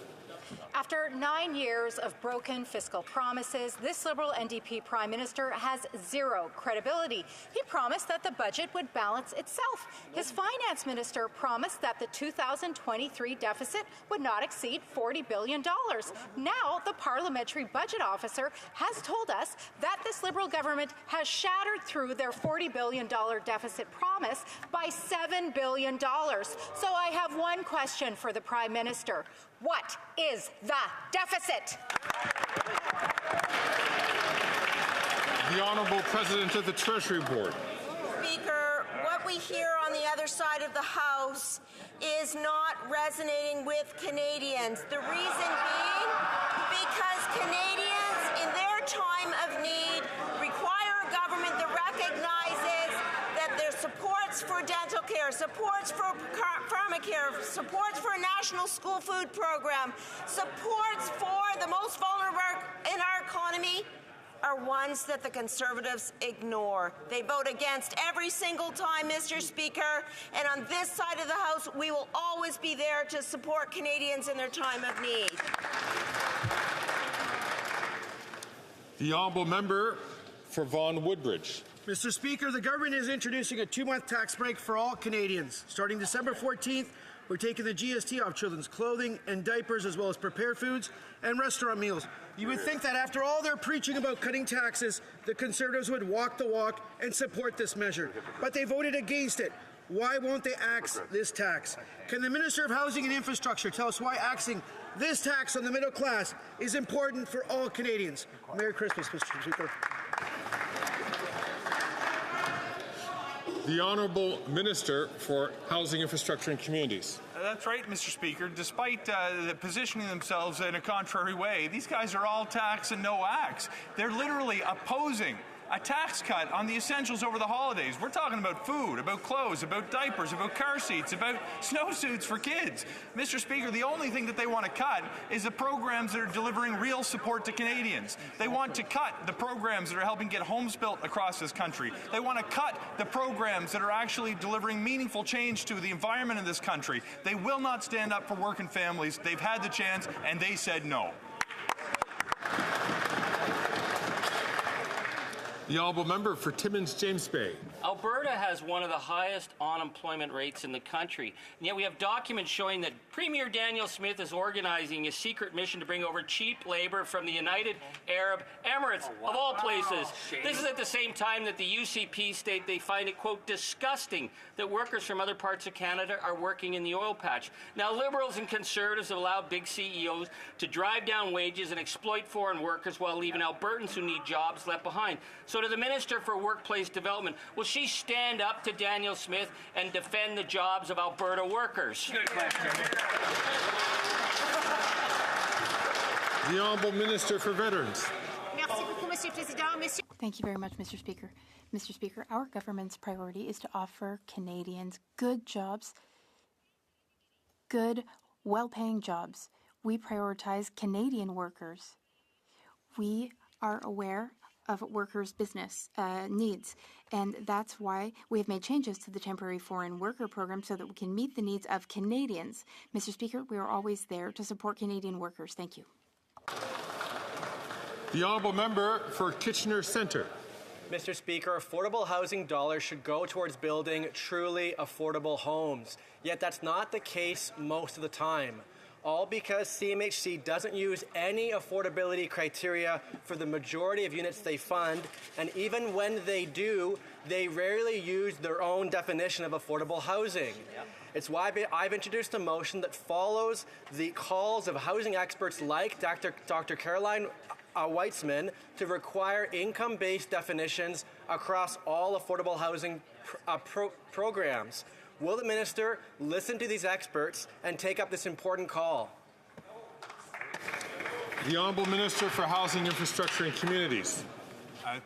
After 9 years of broken fiscal promises, this Liberal NDP Prime Minister has zero credibility. He promised that the budget would balance itself. His Finance Minister promised that the 2023 deficit would not exceed $40 billion. Now, the Parliamentary Budget Officer has told us that this Liberal government has shattered through their $40 billion deficit promise by $7 billion. So I have one question for the Prime Minister. What is the deficit? The Honourable President of the Treasury Board. Speaker, what we hear on the other side of the House is not resonating with Canadians. The reason being because Canadians, in their time of need, require a government that recognizes that their supports for dental care, supports for pharmacare, supports for a national school food program, supports for the most vulnerable in our economy are ones that the Conservatives ignore. They vote against every single time, Mr. Speaker, and on this side of the House, we will always be there to support Canadians in their time of need. The honourable member for Vaughan Woodbridge. Mr. Speaker, the government is introducing a 2-month tax break for all Canadians. Starting December 14th, we're taking the GST off children's clothing and diapers, as well as prepared foods and restaurant meals. You would think that after all their preaching about cutting taxes, the Conservatives would walk the walk and support this measure. But they voted against it. Why won't they axe this tax? Can the Minister of Housing and Infrastructure tell us why axing this tax on the middle class is important for all Canadians? Merry Christmas, Mr. Speaker. The Honourable Minister for Housing, Infrastructure and Communities. That's right, Mr. Speaker. Despite positioning themselves in a contrary way, these guys are all tax and no axe. They're literally opposing a tax cut on the essentials over the holidays. We're talking about food, about clothes, about diapers, about car seats, about snowsuits for kids. Mr. Speaker, the only thing that they want to cut is the programs that are delivering real support to Canadians. They want to cut the programs that are helping get homes built across this country. They want to cut the programs that are actually delivering meaningful change to the environment in this country. They will not stand up for working families. They've had the chance, and they said no. The honourable member for Timmins James Bay. Alberta has one of the highest unemployment rates in the country, and yet we have documents showing that Premier Daniel Smith is organizing a secret mission to bring over cheap labor from the United Arab Emirates, of all places. This is at the same time that the UCP state they find it, quote, disgusting that workers from other parts of Canada are working in the oil patch. Now, Liberals and Conservatives have allowed big CEOs to drive down wages and exploit foreign workers while leaving Albertans who need jobs left behind. So to the Minister for Workplace Development, will she stand up to Daniel Smith and defend the jobs of Alberta workers? The Honourable Minister for Veterans. Thank you very much, Mr. Speaker. Mr. Speaker, our government's priority is to offer Canadians good jobs, good, well-paying jobs. We prioritize Canadian workers. We are aware of workers' business needs, and that's why we have made changes to the temporary foreign worker program so that we can meet the needs of Canadians. Mr. Speaker, we are always there to support Canadian workers. Thank you. The honourable member for Kitchener Centre. Mr. Speaker, affordable housing dollars should go towards building truly affordable homes. Yet that's not the case most of the time. All because CMHC doesn't use any affordability criteria for the majority of units they fund, and even when they do, they rarely use their own definition of affordable housing. It's why I've introduced a motion that follows the calls of housing experts like Dr. Caroline Weitzman to require income-based definitions across all affordable housing programs. Will the Minister listen to these experts and take up this important call? The Honourable Minister for Housing, Infrastructure and Communities.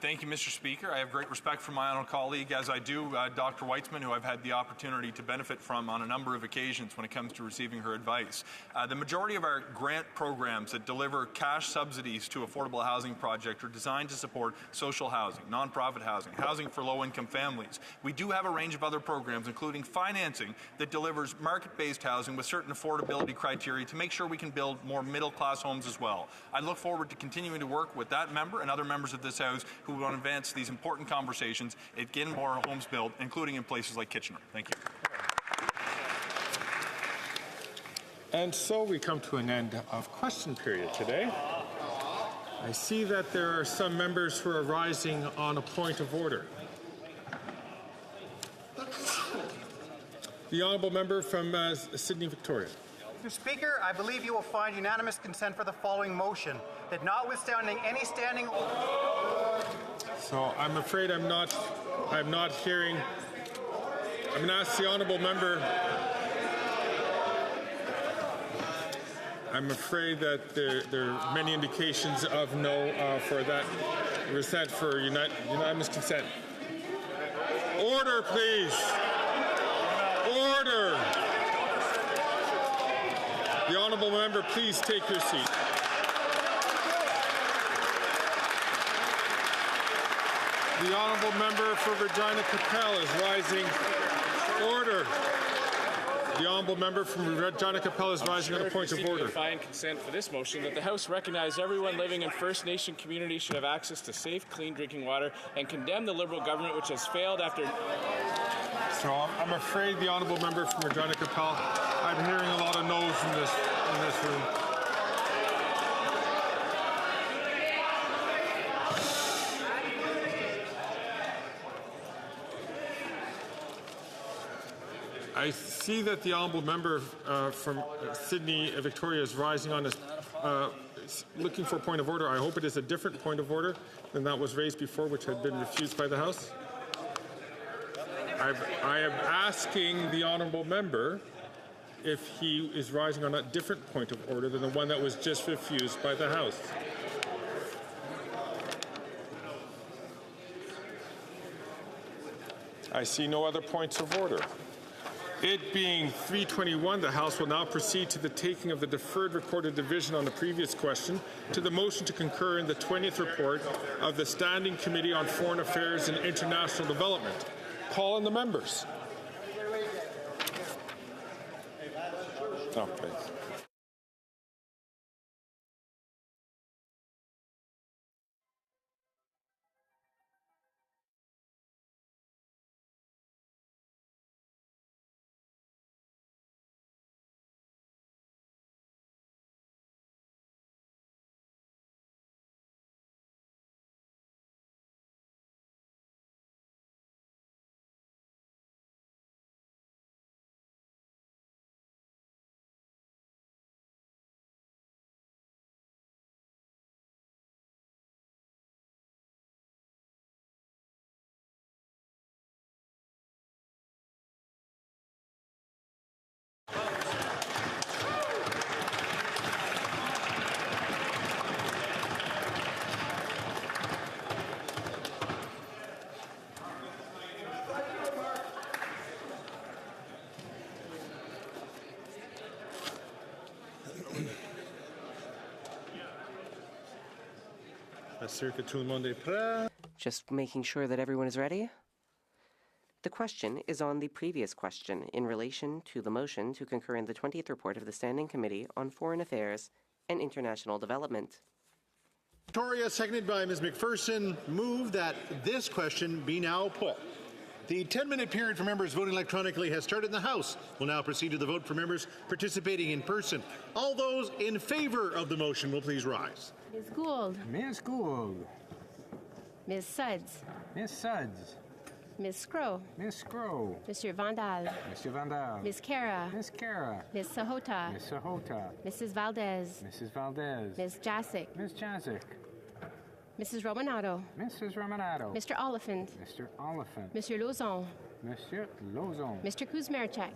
Thank you, Mr. Speaker. I have great respect for my honourable colleague, as I do Dr. Weitzman, who I've had the opportunity to benefit from on a number of occasions when it comes to receiving her advice. The majority of our grant programs that deliver cash subsidies to affordable housing projects are designed to support social housing, nonprofit housing, housing for low-income families. We do have a range of other programs, including financing, that delivers market-based housing with certain affordability criteria to make sure we can build more middle-class homes as well. I look forward to continuing to work with that member and other members of this House who want to advance these important conversations and get more homes built, including in places like Kitchener. Thank you. And so we come to an end of question period today. I see that there are some members who are rising on a point of order. The honourable member from Sydney, Victoria. Mr. Speaker, I believe you will find unanimous consent for the following motion, that notwithstanding any standing... So I'm afraid I'm not hearing. I'm going to ask the honourable member. I'm afraid that there are many indications of no for that consent for unanimous consent. Order, please. Order. The honourable member, please take your seat. The honourable member for Regina Capel is rising. Order. The honourable member from Regina Capel is rising on a point of order. Find consent for this motion that the House recognize everyone living in First Nation communities should have access to safe, clean drinking water and condemn the Liberal government which has failed after... So I'm afraid the honourable member from Regina Capel, I'm hearing a lot of no's in this room. I see that the honourable member from Sydney, Victoria, is rising on his, looking for a point of order. I hope it is a different point of order than that was raised before, which had been refused by the House. I am asking the honourable member if he is rising on a different point of order than the one that was just refused by the House. I see no other points of order. It being 3:21, the House will now proceed to the taking of the deferred recorded division on the previous question, to the motion to concur in the 20th report of the Standing Committee on Foreign Affairs and International Development. Call on the members. Oh, please. Just making sure that everyone is ready. The question is on the previous question in relation to the motion to concur in the 20th report of the Standing Committee on Foreign Affairs and International Development. Victoria, seconded by Ms. McPherson, move that this question be now put. The 10-minute period for members voting electronically has started in the House. We'll now proceed to the vote for members participating in person. All those in favour of the motion will please rise. Ms. Gould. Ms. Gould. Ms. Suds. Ms. Suds. Ms. Scrow. Ms. Scrow. Mr. Vandal. Mr. Vandal. Ms. Kara. Ms. Kara. Ms. Sahota. Ms. Sahota. Mrs. Valdez. Mrs. Valdez. Ms. Jasic. Ms. Jasic. Mrs. Romanato. Mrs. Romanato. Mr. Oliphant. Mr. Oliphant. Monsieur Lauzon. Monsieur Lauzon. Mr. Kuzmarchak.